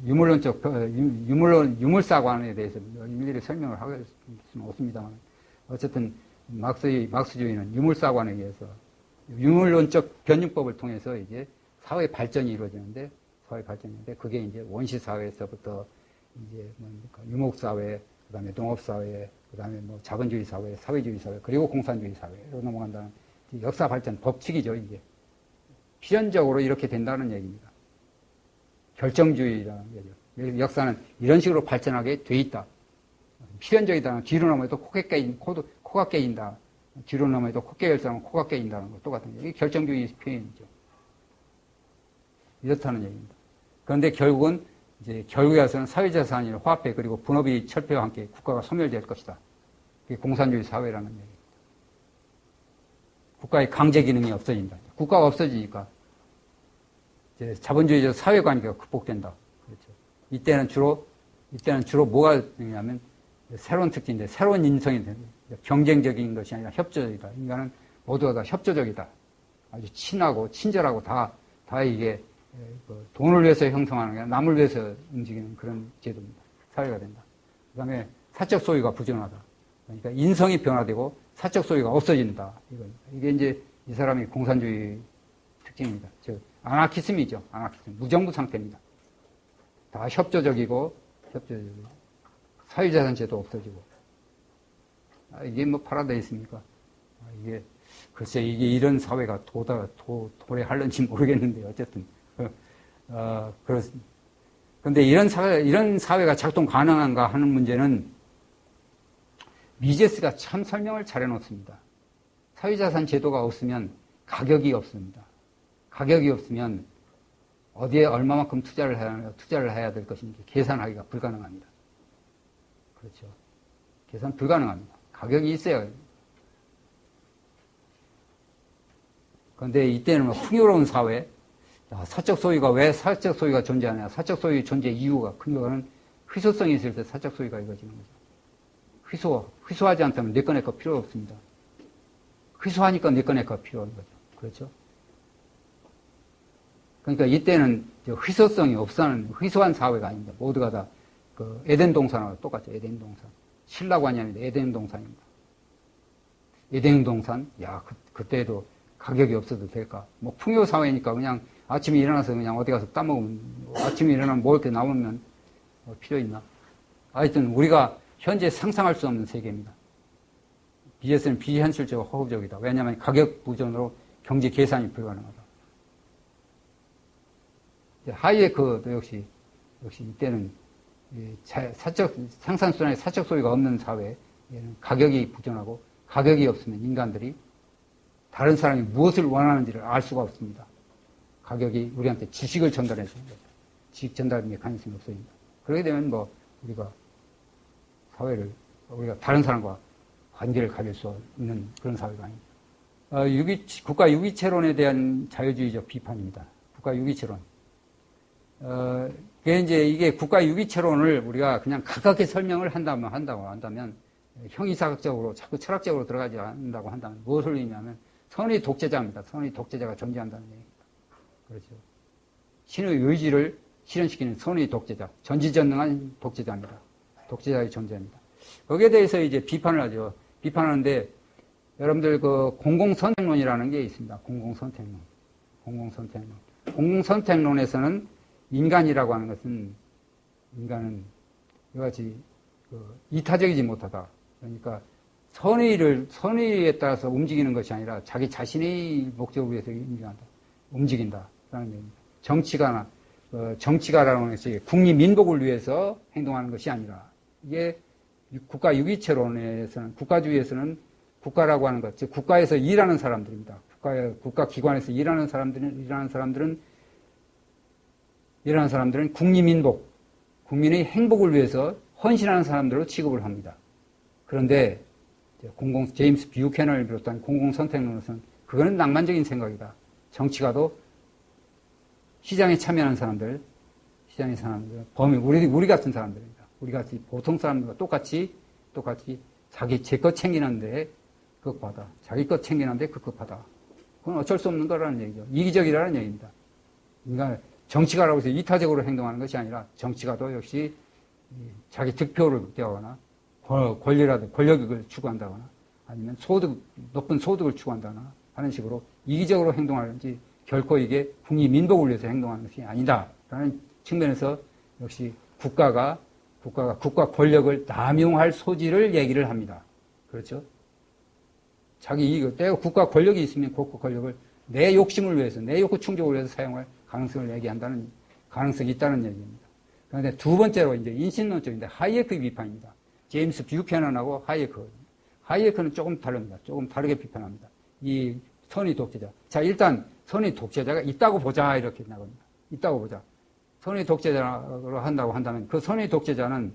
유물사관에 대해서 일일이 설명을 하길 수는 없습니다만, 어쨌든 막스주의는 유물사관에 의해서 유물론적 변증법을 통해서 이제 사회 발전이 이루어지는데, 그게 이제 원시사회에서부터 이제 뭡니까? 유목사회, 그 다음에 농업사회, 그 다음에 뭐 자본주의 사회, 사회주의 사회, 그리고 공산주의 사회로 넘어간다는 역사 발전 법칙이죠, 이게. 필연적으로 이렇게 된다는 얘기입니다. 결정주의라는 얘기죠. 역사는 이런 식으로 발전하게 돼 있다. 필연적이다. 뒤로 넘어도 코가 깨진다. 뒤로 넘어도 코 깨질 사람은 코가 깨진다는 거 똑같은 얘기. 이게 결정주의 표현이죠. 이렇다는 얘기입니다. 그런데 결국은 이제 결국에 와서는 사회자산이 화폐 그리고 분업이 철폐와 함께 국가가 소멸될 것이다. 그게 공산주의 사회라는 얘기입니다. 국가의 강제 기능이 없어진다. 국가가 없어지니까 이제 자본주의적 사회관계가 극복된다. 그렇죠. 이때는 주로 뭐가 되냐면 새로운 특징인데 새로운 인성이 되는 경쟁적인 것이 아니라 협조적이다. 인간은 모두가 다 협조적이다. 아주 친하고 친절하고 다 이게 돈을 위해서 형성하는 게 아니라 남을 위해서 움직이는 그런 제도입니다. 사회가 된다. 그 다음에 사적 소유가 부정하다. 그러니까 인성이 변화되고 사적 소유가 없어진다. 이게 이제 이 사람이 공산주의 특징입니다. 즉, 아나키즘이죠. 아나키즘. 무정부 상태입니다. 다 협조적이고, 사유재산 제도 없어지고. 이게 뭐 파라다이스입니까? 이게, 글쎄, 이게 이런 사회가 도래할는지 모르겠는데, 어쨌든. 그렇습니다. 그런데 이런 사회가 작동 가능한가 하는 문제는 미제스가 참 설명을 잘 해놓습니다. 사유자산 제도가 없으면 가격이 없습니다. 가격이 없으면 어디에 얼마만큼 투자를 해야 될 것인지 계산하기가 불가능합니다. 그렇죠. 계산 불가능합니다. 가격이 있어야. 그런데 이때는 뭐 풍요로운 사회, 사적 소유가 왜 사적 소유가 존재하냐? 사적 소유 존재 이유가 큰 거는 희소성이 있을 때 사적 소유가 이루어지는 거죠. 희소하지 않다면 내 거 내 거 필요 없습니다. 희소하니까 내 거 내 거 필요한 거죠. 그렇죠? 그러니까 이때는 희소성이 없어하는 희소한 사회가 아닙니다. 모두가 다 그 에덴 동산하고 똑같죠. 에덴 동산. 신라관이 아닙니다. 에덴 동산입니다. 에덴 동산, 그때도 가격이 없어도 될까? 뭐 풍요 사회니까 그냥 아침에 일어나서 그냥 어디 가서 따먹으면, 아침에 일어나면 먹을 게 남으면 뭐 필요 있나? 하여튼 우리가 현재 상상할 수 없는 세계입니다. BS는 비현실적이고 허구적이다. 왜냐하면 가격 부전으로 경제 계산이 불가능하다. 하이에크도 역시 이때는 생산수단의 사적 소유가 없는 사회에는 가격이 부전하고 가격이 없으면 인간들이 다른 사람이 무엇을 원하는지를 알 수가 없습니다. 가격이 우리한테 지식을 전달해 주는 거죠. 지식 전달 메커니즘이 없어집니다. 그렇게 되면 우리가 다른 사람과 관계를 가질 수 있는 그런 사회가 아닙니다. 국가 유기체론에 대한 자유주의적 비판입니다. 국가 유기체론. 이게 국가 유기체론을 우리가 그냥 가깝게 설명을 한다면 형이사학적으로 자꾸 철학적으로 들어가지 않는다고 한다면 무엇을 의미하면 선의 독재자입니다. 선의 독재자가 존재한다는 얘기입니다. 그렇죠. 신의 의지를 실현시키는 선의 독재자, 전지전능한 독재자입니다. 독재자의 존재입니다. 거기에 대해서 이제 비판을 하죠. 비판하는데 여러분들 그 공공선택론이라는 게 있습니다. 공공선택론. 공공선택론에서는 인간이라고 하는 것은 인간은 이같이 이타적이지 못하다. 그러니까 선의에 따라서 움직이는 것이 아니라 자기 자신의 목적을 위해서 움직인다. 라는 얘기입니다. 정치가라는 것이 국민 민복을 위해서 행동하는 것이 아니라 이게 국가 유기체론에서는 국가주의에서는 국가라고 하는 것, 즉 국가에서 일하는 사람들입니다. 국가 기관에서 일하는 사람들은 국민 민복, 국민의 행복을 위해서 헌신하는 사람들로 취급을 합니다. 그런데 제임스 뷰캐넌을 비롯한 공공선택론에서는 그거는 낭만적인 생각이다. 정치가도 시장에 참여하는 사람들, 우리 같은 사람들입니다. 우리 같이 보통 사람들과 똑같이 제 것 챙기는데 급급하다. 자기 것 챙기는데 급급하다. 그건 어쩔 수 없는 거라는 얘기죠. 이기적이라는 얘기입니다. 그러니까 정치가라고 해서 이타적으로 행동하는 것이 아니라 정치가도 역시 자기 득표를 떼거나 권력을 추구한다거나 아니면 높은 소득을 추구한다거나 하는 식으로 이기적으로 행동하는지 결코 이게 국민 민복을 위해서 행동하는 것이 아니다라는 측면에서 역시 국가가 국가가 국가 권력을 남용할 소지를 얘기를 합니다. 그렇죠? 내가 국가 권력이 있으면 국가 권력을 내 욕심을 위해서, 내 욕구 충족을 위해서 사용할 가능성을 얘기한다는, 가능성이 있다는 얘기입니다. 그런데 두 번째로 이제 인신론적인데 하이에크의 비판입니다. 제임스 뷰캐넌하고 하이에크. 하이에크는 조금 다릅니다. 조금 다르게 비판합니다. 이 선의 독재자. 자, 일단 선의 독재자가 있다고 보자. 이렇게 나갑니다. 있다고 보자. 선의 독재자로 한다고 한다면 그 선의 독재자는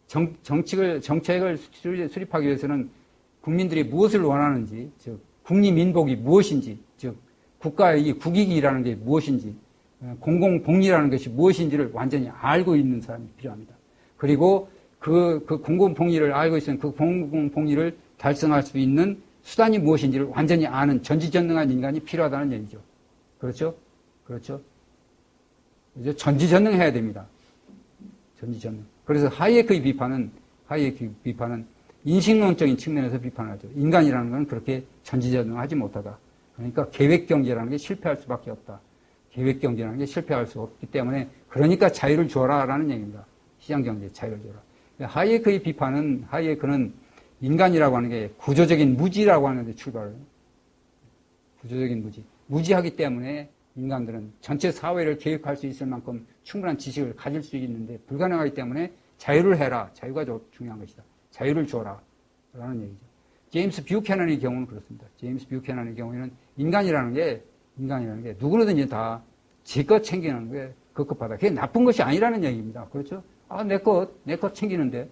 정책을 수립하기 위해서는 국민들이 무엇을 원하는지, 즉, 국리민복이 무엇인지, 즉, 국가의 국익이라는 게 무엇인지, 공공복리라는 것이 무엇인지를 완전히 알고 있는 사람이 필요합니다. 그리고 그 공공복리를 알고 있으면 그 공공복리를 달성할 수 있는 수단이 무엇인지를 완전히 아는 전지전능한 인간이 필요하다는 얘기죠. 그렇죠? 그렇죠? 이제 전지전능해야 됩니다. 전지전능. 그래서 하이에크의 비판은 인식론적인 측면에서 비판하죠. 인간이라는 건 그렇게 전지전능하지 못하다. 그러니까 계획경제라는 게 실패할 수밖에 없다. 계획경제라는 게 실패할 수 없기 때문에 그러니까 자유를 줘라라는 얘기입니다. 시장경제 자유를 줘라. 하이에크의 비판은 하이에크는 인간이라고 하는 게 구조적인 무지라고 하는 데 출발해요. 구조적인 무지. 무지하기 때문에 인간들은 전체 사회를 계획할 수 있을 만큼 충분한 지식을 가질 수 있는데 불가능하기 때문에 자유를 해라. 자유가 중요한 것이다. 자유를 줘라. 라는 얘기죠. 제임스 뷰캐넌의 경우는 그렇습니다. 제임스 뷰캐넌의 경우에는 인간이라는 게 누구든지 다 제 것 챙기는 게 급급하다. 그게 나쁜 것이 아니라는 얘기입니다. 그렇죠? 내 것 챙기는데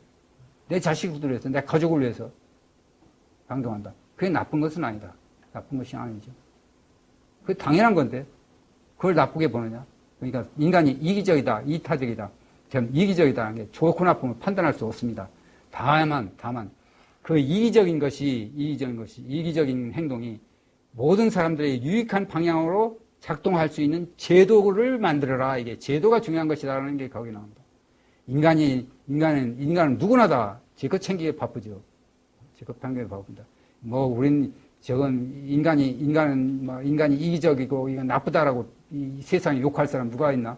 내 자식들을 위해서, 내 가족을 위해서 방종한다. 그게 나쁜 것은 아니다. 나쁜 것이 아니죠. 그게 당연한 건데 그걸 나쁘게 보느냐? 그러니까 인간이 이기적이다, 이타적이다. 전 이기적이다는 게 좋고 나쁨을 판단할 수 없습니다. 다만 그 이기적인 행동이 모든 사람들의 유익한 방향으로 작동할 수 있는 제도를 만들어라. 이게 제도가 중요한 것이라는 게 거기 나옵니다. 인간은 누구나 다 제 것 챙기기에 바쁘죠. 제 것 챙기기에 바쁩니다. 우린 인간은 이기적이고 이건 나쁘다라고 이 세상에 욕할 사람 누가 있나?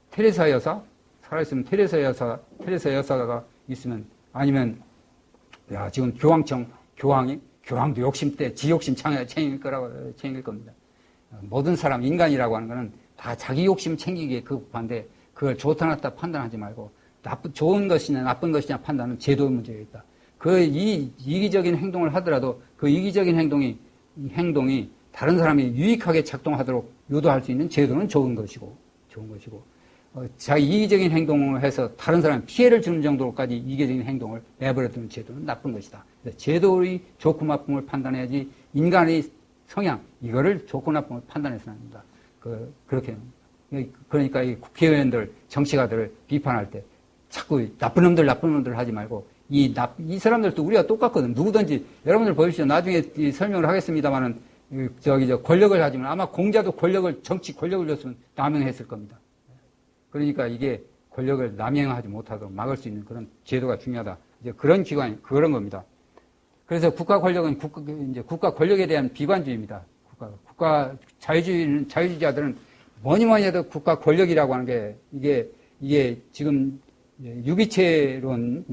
테레사 여사? 살아있으면 테레사 여사가 있으면 아니면 지금 교황도 욕심 때 지 욕심 챙길 겁니다. 모든 사람 인간이라고 하는 거는 다 자기 욕심 챙기기에 급한데 그걸 좋다 나쁘다 판단하지 말고 좋은 것이냐 나쁜 것이냐 판단은 제도의 문제가 있다. 이기적인 행동을 하더라도 그 이기적인 행동이 다른 사람이 유익하게 작동하도록 유도할 수 있는 제도는 좋은 것이고 자기 이기적인 행동을 해서 다른 사람에 피해를 주는 정도로까지 이기적인 행동을 내버려두는 제도는 나쁜 것이다. 제도의 좋고 나쁨을 판단해야지 인간의 성향 이거를 좋고 나쁨을 판단해서는 안 됩니다. 그렇게 그러니까 이 국회의원들 정치가들을 비판할 때 자꾸 나쁜 놈들 하지 말고 이 사람들도 우리가 똑같거든. 누구든지 여러분들 보십시오. 나중에 설명을 하겠습니다만은 권력을 가지면 아마 공자도 정치 권력을 줬으면 남용했을 겁니다. 그러니까 이게 권력을 남용하지 못하도록 막을 수 있는 그런 제도가 중요하다. 이제 그런 기관이 그런 겁니다. 그래서 국가 권력은 국가 권력에 대한 비관주의입니다. 국가 자유주의자들은 뭐니 해도 국가 권력이라고 하는 게 이게 지금 유기체론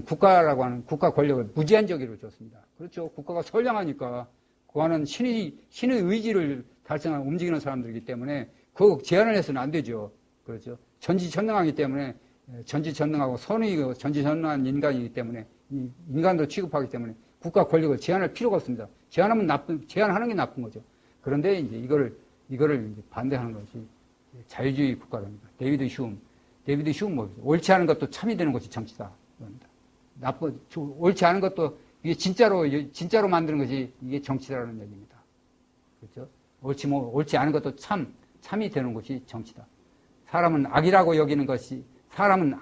국가라고 하는 국가 권력을 무제한적으로 줬습니다. 그렇죠. 국가가 선량하니까 그거는 신의 의지를 달성하고 움직이는 사람들이기 때문에 그 제한을 해서는 안 되죠. 그렇죠. 전지전능하기 때문에 전지전능하고 선의고 전지전능한 인간이기 때문에 인간도 취급하기 때문에 국가 권력을 제한할 필요가 없습니다. 제한하는 게 나쁜 거죠. 그런데 이제 이거를 이제 반대하는 것이 자유주의 국가입니다. 데이비드 휴음 뭐죠? 옳지 않은 것도 참이 되는 것이 정치다. 옳지 않은 것도 이게 진짜로 만드는 것이 이게 정치다라는 얘기입니다. 그렇죠? 옳지 않은 것도 참이 되는 것이 정치다. 사람은 악이라고 여기는 것이 사람은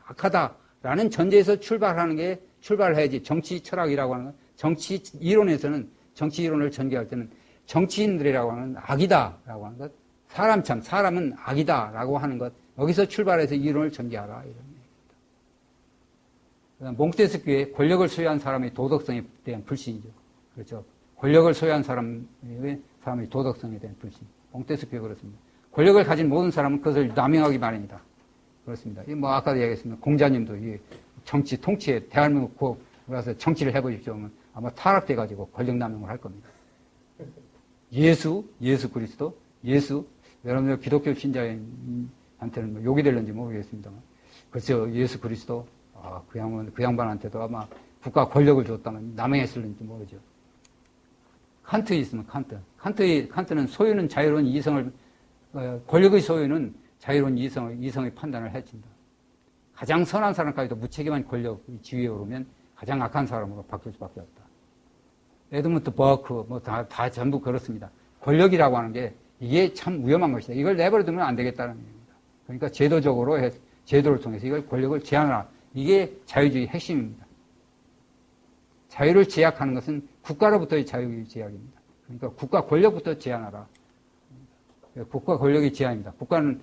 악하다라는 전제에서 출발해야지 정치 철학이라고 하는 것, 정치 이론에서는 정치 이론을 전개할 때는 정치인들이라고 하는 악이다라고 하는 것, 사람은 악이다라고 하는 것, 여기서 출발해서 이론을 전개하라 이런 얘기입니다. 몽테스큐의 권력을 소유한 사람의 도덕성에 대한 불신이죠. 그렇죠. 권력을 소유한 사람의 도덕성에 대한 불신. 몽테스큐가 그렇습니다. 권력을 가진 모든 사람은 그것을 남용하기 마련이다. 그렇습니다. 뭐 아까도 얘기했습니다. 공자님도 이 정치 통치에 대한민국 가서 정치를 해보십시오 하면 아마 타락돼가지고 권력남용을 할 겁니다. 예수 그리스도, 여러분들 기독교 신자한테는 뭐 욕이 될는지 모르겠습니다만, 그렇죠. 예수 그리스도, 그 양반한테도 아마 국가 권력을 줬다면 남용했을는지 모르죠. 칸트 있으면 칸트는 소유는 자유로운 이성을, 권력의 소유는 자유로운 이성의 판단을 해친다. 가장 선한 사람까지도 무책임한 권력 지위에 오르면 가장 악한 사람으로 바뀔 수밖에 없다. 에드문드 버크, 다 전부 그렇습니다. 권력이라고 하는 게 이게 참 위험한 것이다. 이걸 내버려두면 안 되겠다는 얘기입니다. 그러니까 제도를 통해서 이걸 권력을 제한하라. 이게 자유주의 핵심입니다. 자유를 제약하는 것은 국가로부터의 자유의 제약입니다. 그러니까 국가 권력부터 제한하라. 국가 권력의 제한입니다. 국가는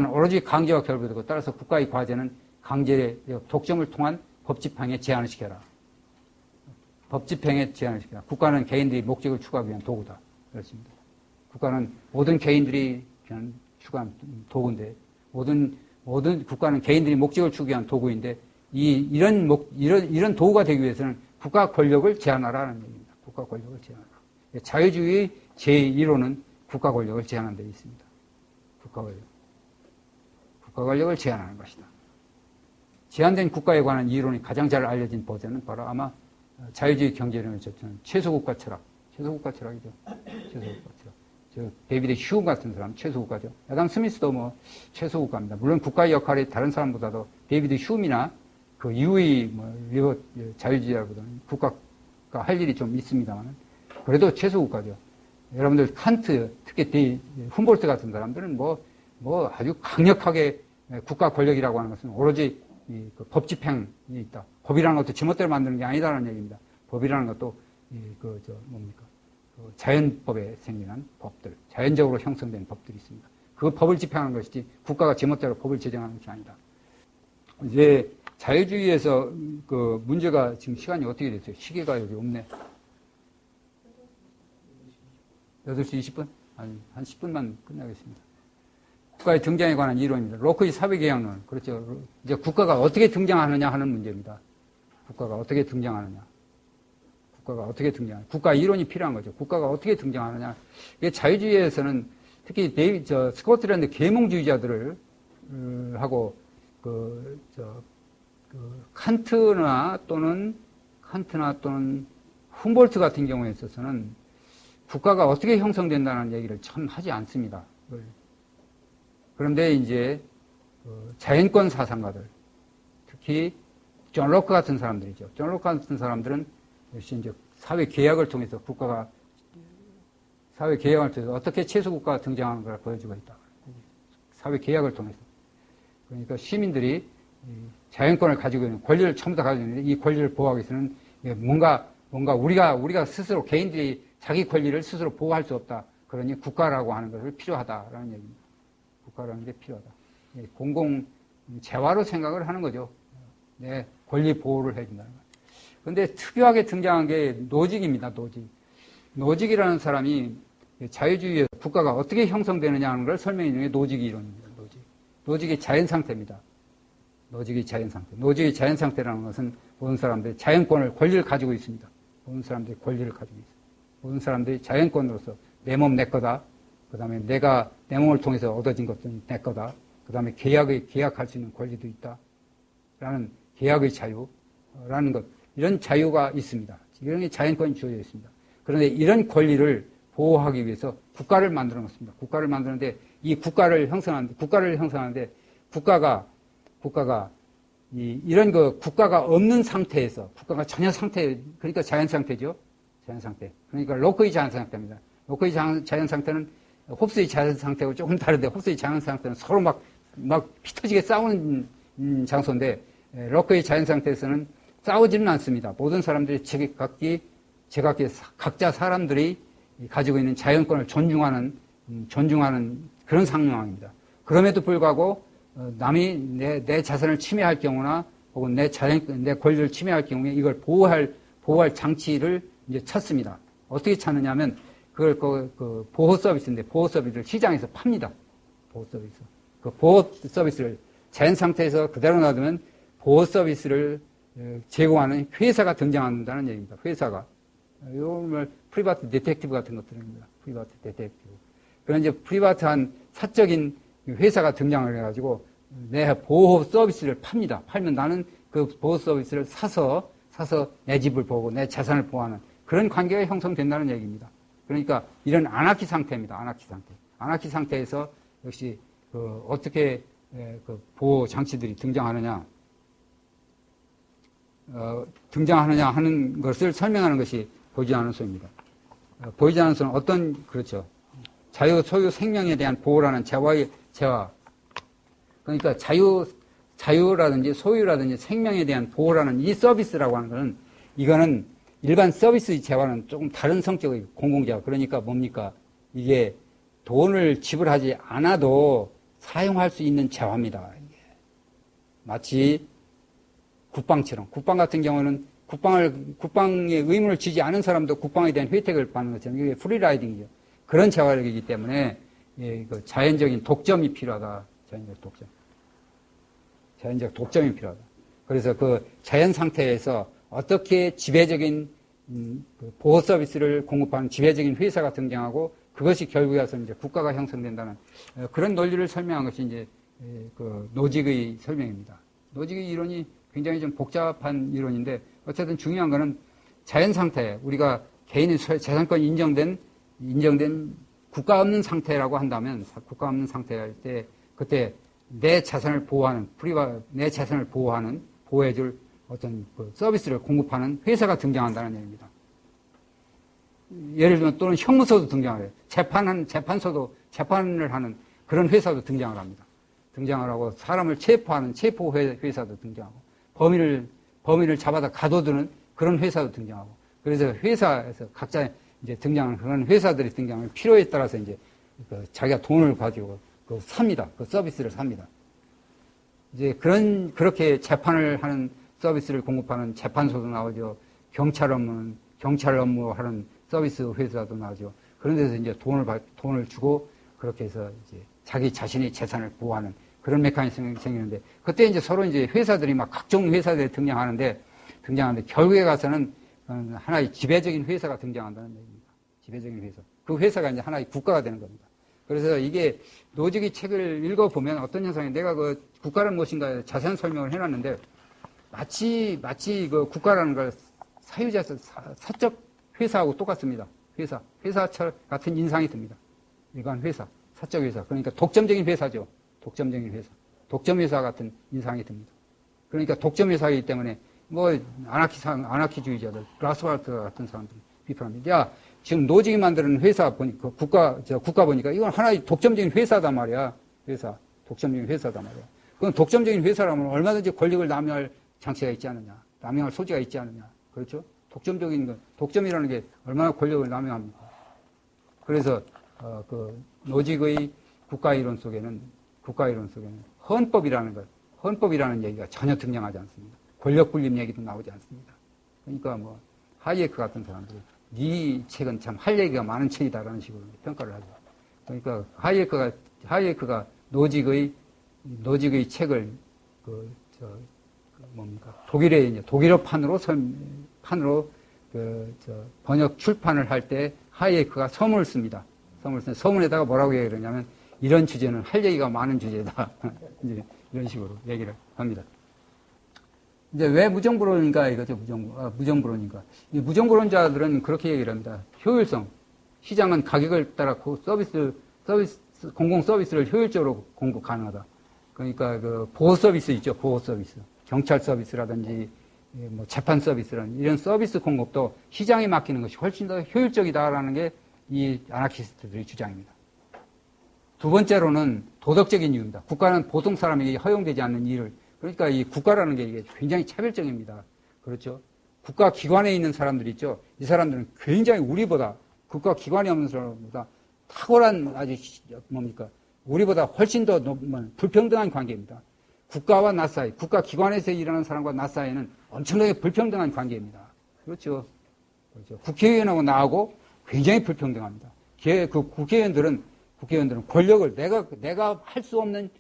오로지 강제와 결부되고 따라서 국가의 과제는 강제의 독점을 통한 법 집행에 제한을 시켜라. 법 집행에 제한을 시켜라. 국가는 개인들이 목적을 추구하기 위한 도구다. 그렇습니다. 국가는 모든 개인들이 그냥 추구한 도구인데, 모든 국가는 개인들이 목적을 추구하기 위한 도구인데, 이런 도구가 되기 위해서는 국가 권력을 제한하라는 얘기입니다. 국가 권력을 제한하라. 자유주의 제1호는 국가 권력을 제한하는 데 있습니다. 국가 권력을 제한하는 것이다. 제한된 국가에 관한 이론이 가장 잘 알려진 버전은 바로 아마 자유주의 경제론을 줬던 최소국가 철학이죠. 최소국가 철학. 데이비드 휴 같은 사람 최소국가죠. 애덤 스미스도 뭐 최소국가입니다. 물론 국가의 역할이 다른 사람보다도 데이비드 휴미나 그 이후의 자유주의자보다는 국가가 할 일이 좀 있습니다만 그래도 최소국가죠. 여러분들 칸트, 특히 훔볼트 같은 사람들은 뭐 아주 강력하게 국가 권력이라고 하는 것은 오로지 그 법 집행이 있다. 법이라는 것도 지멋대로 만드는 게 아니다라는 얘기입니다. 법이라는 것도 자연법에 생기는 법들, 자연적으로 형성된 법들이 있습니다. 그 법을 집행하는 것이지 국가가 지멋대로 법을 제정하는 것이 아니다. 이제 자유주의에서 그 문제가 지금 시간이 어떻게 됐어요? 시계가 여기 없네. 8시 20분? 한 10분만 끝나겠습니다. 국가의 등장에 관한 이론입니다. 로크의 사회계약론. 그렇죠. 이제 국가가 어떻게 등장하느냐 하는 문제입니다. 국가가 어떻게 등장하느냐. 국가 이론이 필요한 거죠. 국가가 어떻게 등장하느냐. 이게 자유주의에서는 특히 스코틀랜드 계몽주의자들을 하고 칸트나 또는 훔볼트 같은 경우에 있어서는 국가가 어떻게 형성된다는 얘기를 참 하지 않습니다. 그런데 이제 자연권 사상가들, 특히 존 로크 같은 사람들이죠. 존 로크 같은 사람들은 역시 이제 사회 계약을 통해서 어떻게 최소국가가 등장하는 걸 보여주고 있다. 사회 계약을 통해서. 그러니까 시민들이 자연권을 가지고 있는 권리를 전부 다 가지고 있는데 이 권리를 보호하기 위해서는 뭔가 우리가 스스로 개인들이 자기 권리를 스스로 보호할 수 없다. 그러니 국가라고 하는 것을 필요하다라는 얘기입니다. 국가라는 게 필요하다. 공공 재화로 생각을 하는 거죠. 내 권리 보호를 해준다는 거. 그런데 특이하게 등장한 게 노직입니다. 노직이라는 사람이 자유주의에서 국가가 어떻게 형성되느냐 하는 걸 설명해 주는 게 노직 이론입니다. 노직의 자연 상태입니다. 노직의 자연 상태라는 것은 모든 사람들이 자연권을, 권리를 가지고 있습니다. 모든 사람들이 권리를 가지고 있습니다. 모든 사람들이 자연권으로서 내 몸 내 거다. 그 다음에 내가 내 몸을 통해서 얻어진 것은 내 거다. 그 다음에 계약할 수 있는 권리도 있다. 라는 계약의 자유라는 것. 이런 자유가 있습니다. 이런 게 자연권이 주어져 있습니다. 그런데 이런 권리를 보호하기 위해서 국가를 만들어 놓습니다. 국가를 만드는데 이 국가를 형성하는데 국가가 이런 국가가 없는 상태에서 국가가 전혀 그러니까 자연 상태죠. 자연 상태. 그러니까 로크의 자연 상태입니다. 로크의 자연 상태는 홉스의 자연 상태하고 조금 다른데 홉스의 자연 상태는 서로 막 피 터지게 싸우는 장소인데 로크의 자연 상태에서는 싸우지는 않습니다. 모든 사람들이 각자 사람들이 가지고 있는 자연권을 존중하는 그런 상황입니다. 그럼에도 불구하고 남이 내 자산을 침해할 경우나 혹은 내 권리를 침해할 경우에 이걸 보호할 장치를 이제 찾습니다. 어떻게 찾느냐면 그걸 보호 서비스인데 보호 서비스를 시장에서 팝니다. 보호 서비스. 그 보호 서비스를 자연 상태에서 그대로 놔두면 보호 서비스를 제공하는 회사가 등장한다는 얘기입니다. 회사가. 이걸 프리바트 디텍티브 같은 것들입니다. 프리바트 디텍티브. 그런 이제 프리바트한 사적인 회사가 등장을 해가지고 내 보호 서비스를 팝니다. 팔면 나는 그 보호 서비스를 사서 내 집을 보고 내 재산을 보호하는 그런 관계가 형성된다는 얘기입니다. 그러니까 이런 아나키 상태입니다. 아나키 상태. 아나키 상태에서 역시 어떻게 그 보호 장치들이 등장하느냐 하는 것을 설명하는 것이 보이지 않는 소입니다. 보이지 않는 소는 그렇죠. 자유, 소유, 생명에 대한 보호라는 재화. 그러니까 자유라든지 소유라든지 생명에 대한 보호라는 이 서비스라고 하는 것은 이거는 일반 서비스 재화는 조금 다른 성격의 공공재화. 그러니까 뭡니까? 이게 돈을 지불하지 않아도 사용할 수 있는 재화입니다. 마치 국방처럼. 국방 같은 경우는 국방에 의무를 지지 않은 사람도 국방에 대한 혜택을 받는 것처럼 이게 프리라이딩이죠. 그런 재화력이기 때문에 그 자연적인 독점이 필요하다. 자연적 독점이 필요하다. 그래서 그 자연 상태에서 어떻게 지배적인 보호 서비스를 공급하는 지배적인 회사가 등장하고 그것이 결국에 와서 이제 국가가 형성된다는 그런 논리를 설명한 것이 이제 그 노직의 설명입니다. 노직의 이론이 굉장히 좀 복잡한 이론인데 어쨌든 중요한 거는 자연 상태, 우리가 개인의 재산권이 인정된 국가 없는 상태라고 한다면 국가 없는 상태일 때 그때 내 재산을 보호하는 보호해줄 어떤 그 서비스를 공급하는 회사가 등장한다는 얘기입니다. 예를 들면 또는 형무소도 등장을 해요. 재판을 하는 그런 회사도 등장을 합니다. 등장을 하고 사람을 체포하는 체포 회사도 등장하고 범인을 잡아다 가둬두는 그런 회사도 등장하고 그래서 회사에서 각자 이제 등장하는 그런 회사들이 등장하는 필요에 따라서 이제 자기가 돈을 가지고 삽니다. 그 서비스를 삽니다. 이제 그렇게 재판을 하는 서비스를 공급하는 재판소도 나오죠. 경찰 업무 하는 서비스 회사도 나오죠. 그런 데서 이제 돈을 주고 그렇게 해서 이제 자기 자신의 재산을 보호하는 그런 메커니즘이 생기는데 그때 이제 서로 이제 회사들이 막 각종 회사들이 등장하는데 결국에 가서는 하나의 지배적인 회사가 등장한다는 얘기입니다. 지배적인 회사. 그 회사가 이제 하나의 국가가 되는 겁니다. 그래서 이게 노직의 책을 읽어보면 어떤 현상이 내가 그 국가는 무엇인가 자세한 설명을 해놨는데 마치 그 국가라는 걸 사유자에서 사적 회사하고 똑같습니다. 회사처럼 같은 인상이 듭니다. 일반 회사, 사적 회사. 그러니까 독점적인 회사죠. 독점적인 회사. 독점 회사 같은 인상이 듭니다. 그러니까 독점 회사이기 때문에 뭐 아나키주의자들, 라스발트 같은 사람들이 비판합니다. 야, 지금 노직이 만드는 회사 보니까 국가 보니까 이건 하나의 독점적인 회사단 말이야. 독점적인 회사단 말이야. 그건 독점적인 회사라면 얼마든지 권력을 남용할 장치가 있지 않느냐. 남용할 소지가 있지 않느냐. 그렇죠? 독점이라는 게 얼마나 권력을 남용합니까? 그래서, 그 노직의 국가 이론 속에는 헌법이라는 얘기가 전혀 등장하지 않습니다. 권력 분립 얘기도 나오지 않습니다. 그러니까 뭐, 하이에크 같은 사람들이 네 책은 참 할 얘기가 많은 책이다라는 식으로 평가를 하죠. 그러니까 하이에크가 노직의 책을 독일어 판으로 번역 출판을 할 때 하이에크가 서문을 씁니다. 서문에다가 뭐라고 얘기를 하냐면 이런 주제는 할 얘기가 많은 주제다. 이제 이런 식으로 얘기를 합니다. 이제 왜 무정부론인가 이거죠. 무정부론인가. 이 무정부론자들은 그렇게 얘기를 합니다. 효율성. 시장은 가격을 따라 공공 서비스를 효율적으로 공급 가능하다. 그러니까 그 보호 서비스 있죠. 보호 서비스. 경찰 서비스라든지 뭐 재판 서비스라든지 이런 서비스 공급도 시장에 맡기는 것이 훨씬 더 효율적이다라는 게 이 아나키스트들의 주장입니다. 두 번째로는 도덕적인 이유입니다. 국가는 보통 사람에게 허용되지 않는 일을 그러니까 이 국가라는 게 이게 굉장히 차별적입니다. 그렇죠? 국가 기관에 있는 사람들이 있죠. 이 사람들은 굉장히 우리보다 국가 기관에 없는 사람보다 탁월한 우리보다 훨씬 더 불평등한 관계입니다. 국가와 나 사이, 국가 기관에서 일하는 사람과 나 사이는 엄청나게 불평등한 관계입니다. 그렇죠? 국회의원하고 나하고 굉장히 불평등합니다. 그 국회의원들은 권력을 내가 할 수 없는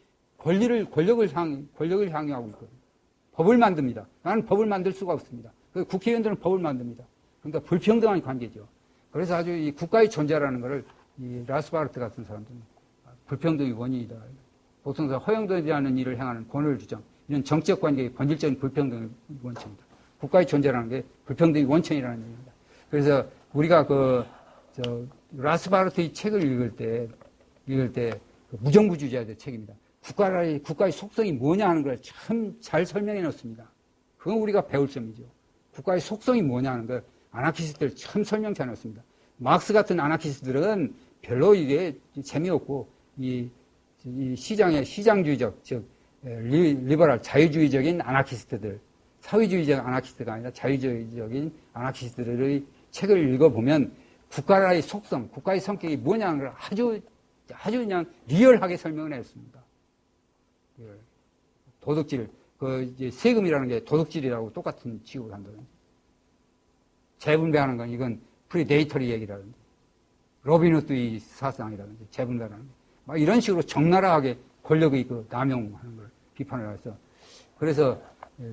권력을 향유하고 있거든요. 법을 만듭니다. 나는 법을 만들 수가 없습니다. 국회의원들은 법을 만듭니다. 그러니까 불평등한 관계죠. 그래서 아주 이 국가의 존재라는 것을 이 라스바르트 같은 사람들은 불평등의 원인이다. 보통서 허용되지 않은 일을 행하는 권을 주장. 이런 정치적 관계의 본질적인 불평등의 원천입니다. 국가의 존재라는 게 불평등의 원천이라는 얘기입니다. 그래서 우리가 라스바르트의 책을 읽을 때 그 무정부주의자의 책입니다. 국가의 속성이 뭐냐 하는 걸 참 잘 설명해 놓습니다. 그건 우리가 배울 점이죠. 국가의 속성이 뭐냐 하는 걸 아나키스트들 참 설명 잘 놓습니다. 막스 같은 아나키스트들은 별로 이게 재미없고 이 시장주의적, 즉 리버럴 자유주의적인 아나키스트들, 사회주의적 아나키스트가 아니라 자유주의적인 아나키스트들의 책을 읽어보면 국가의 속성, 국가의 성격이 뭐냐는 걸 아주 그냥 리얼하게 설명을 했습니다. 도덕질, 이제 세금이라는 게 도덕질이라고 똑같은 취급을 한다든지. 재분배하는 건 이건 프리데이터리 얘기라든지. 로빈후드의 사상이라든지, 재분배라는 게. 막 이런 식으로 적나라하게 권력의 남용하는 걸 비판을 해서. 그래서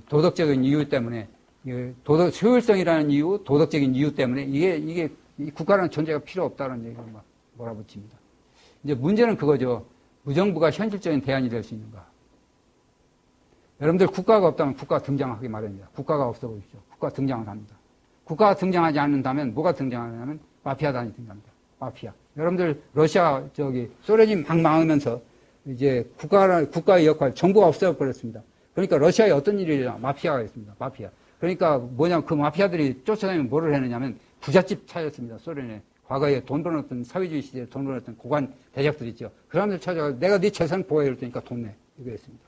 도덕적인 이유 때문에, 효율성이라는 이유, 도덕적인 이유 때문에 이게 국가라는 존재가 필요 없다는 얘기를 막 몰아붙입니다. 이제 문제는 그거죠. 무정부가 현실적인 대안이 될 수 있는가. 여러분들 국가가 없다면 국가 등장하기 마련입니다. 국가가 없어 보십시오. 국가 등장을 합니다. 국가가 등장하지 않는다면 뭐가 등장하냐면 마피아단이 등장합니다. 마피아. 여러분들 러시아 소련이 막 망하면서 이제 국가의 역할, 정부가 없어버렸습니다. 그러니까 러시아에 어떤 일이 일어나? 마피아가 있습니다. 마피아. 그러니까 뭐냐면 그 마피아들이 쫓아다니면 뭐를 했느냐면 부잣집 차였습니다. 소련에. 과거에 돈 벌었던 사회주의 시대에 돈 벌었던 고관 대작들 있죠. 그 사람들 찾아가 내가 네 재산 보호해 줄 테니까 돈 내. 이거 했습니다.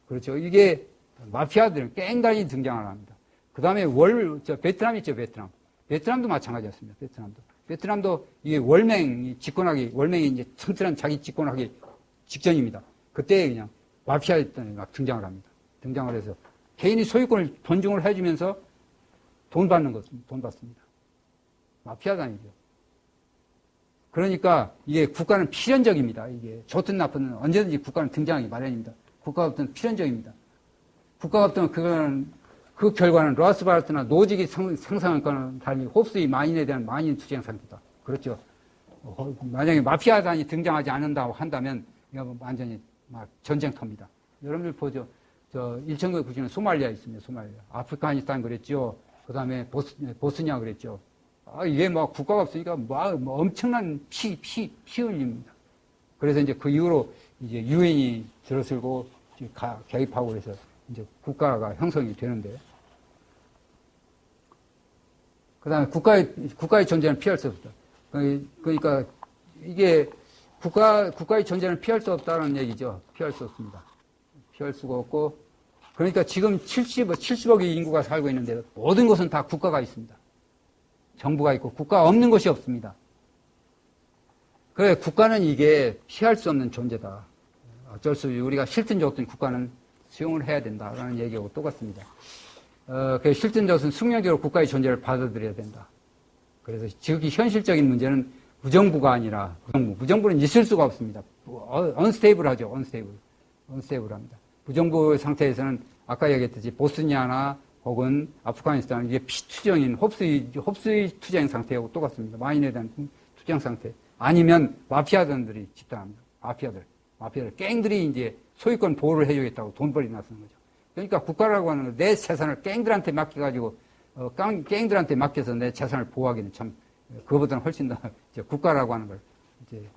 그렇죠. 이게 마피아들은 깽단이 등장을 합니다. 그 다음에 베트남 있죠, 베트남. 베트남도 마찬가지였습니다. 베트남도 이게 월맹이 이제 튼튼한 자기 집권하기 직전입니다. 그때 그냥 마피아들이 막 등장을 합니다. 등장을 해서 개인이 소유권을 존중을 해주면서 돈 받습니다. 마피아단이죠. 그러니까 이게 국가는 필연적입니다. 이게 좋든 나쁘든 언제든지 국가는 등장하기 마련입니다. 국가가 없든 필연적입니다. 국가가 없든 그 결과는 라스바르트나 노직이 상상한 거는 달리 홉스의 만인에 대한 만인 투쟁 상태다. 그렇죠. 만약에 마피아단이 등장하지 않는다고 한다면 이거 완전히 막 전쟁터입니다. 여러분들 보죠. 1990년 소말리아 있습니다. 소말리아. 아프가니스탄 그랬죠. 그 다음에 보스니아 그랬죠. 이게 뭐 국가가 없으니까 뭐 엄청난 피 흘립니다. 그래서 이제 그 이후로 이제 유엔이 들어서고 개입하고 그래서 이제 국가가 형성이 되는데. 그 다음에 국가의 존재는 피할 수 없다. 그러니까 이게 국가의 존재는 피할 수 없다는 얘기죠. 피할 수 없습니다. 피할 수가 없고. 그러니까 지금 70억의 인구가 살고 있는데 모든 것은 다 국가가 있습니다. 정부가 있고 국가가 없는 것이 없습니다. 그래 국가는 이게 피할 수 없는 존재다. 어쩔 수 없이 우리가 싫든 좋든 국가는 수용을 해야 된다라는 얘기하고 똑같습니다. 싫든 좋든 숙명적으로 국가의 존재를 받아들여야 된다. 그래서 지극히 현실적인 문제는 무정부가 아니라 무정부는 있을 수가 없습니다. 언스테이블하죠. 언스테이블합니다. 무정부 상태에서는 아까 얘기했듯이 보스니아나 혹은 아프가니스탄은 이게 피투정인 홉스의 투쟁 상태하고 똑같습니다. 만인에 대한 투쟁 상태. 아니면 마피아단들이 집단합니다. 마피아들. 갱들이 이제 소유권 보호를 해주겠다고 돈벌이 나서는 거죠. 그러니까 국가라고 하는 건 내 재산을 갱들한테 맡겨가지고, 갱들한테 맡겨서 내 재산을 보호하기는 참, 그거보다는 훨씬 더, 이제 국가라고 하는 걸, 이제,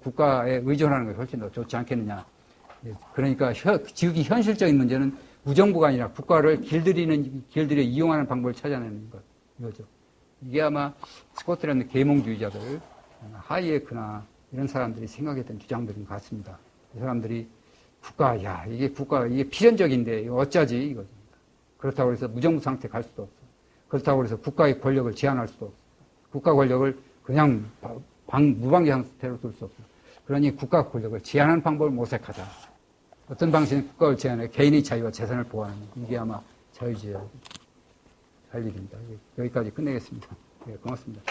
국가에 의존하는 것이 훨씬 더 좋지 않겠느냐. 그러니까 지극히 현실적인 문제는 무정부가 아니라 국가를 길들여 이용하는 방법을 찾아내는 것, 이거죠. 이게 아마 스코틀랜드 계몽주의자들, 하이에크나 이런 사람들이 생각했던 주장들인 것 같습니다. 이 사람들이 이게 필연적인데, 이거 어쩌지, 이거죠. 그렇다고 해서 무정부 상태 갈 수도 없어. 그렇다고 해서 국가의 권력을 제한할 수도 없어. 국가 권력을 그냥 무방비 상태로 둘 수 없어. 그러니 국가 권력을 제한하는 방법을 모색하자. 어떤 방식의 국가를 제한해 개인의 자유와 재산을 보호하는 이게 아마 자유주의의 할 일입니다. 여기까지 끝내겠습니다. 네, 고맙습니다.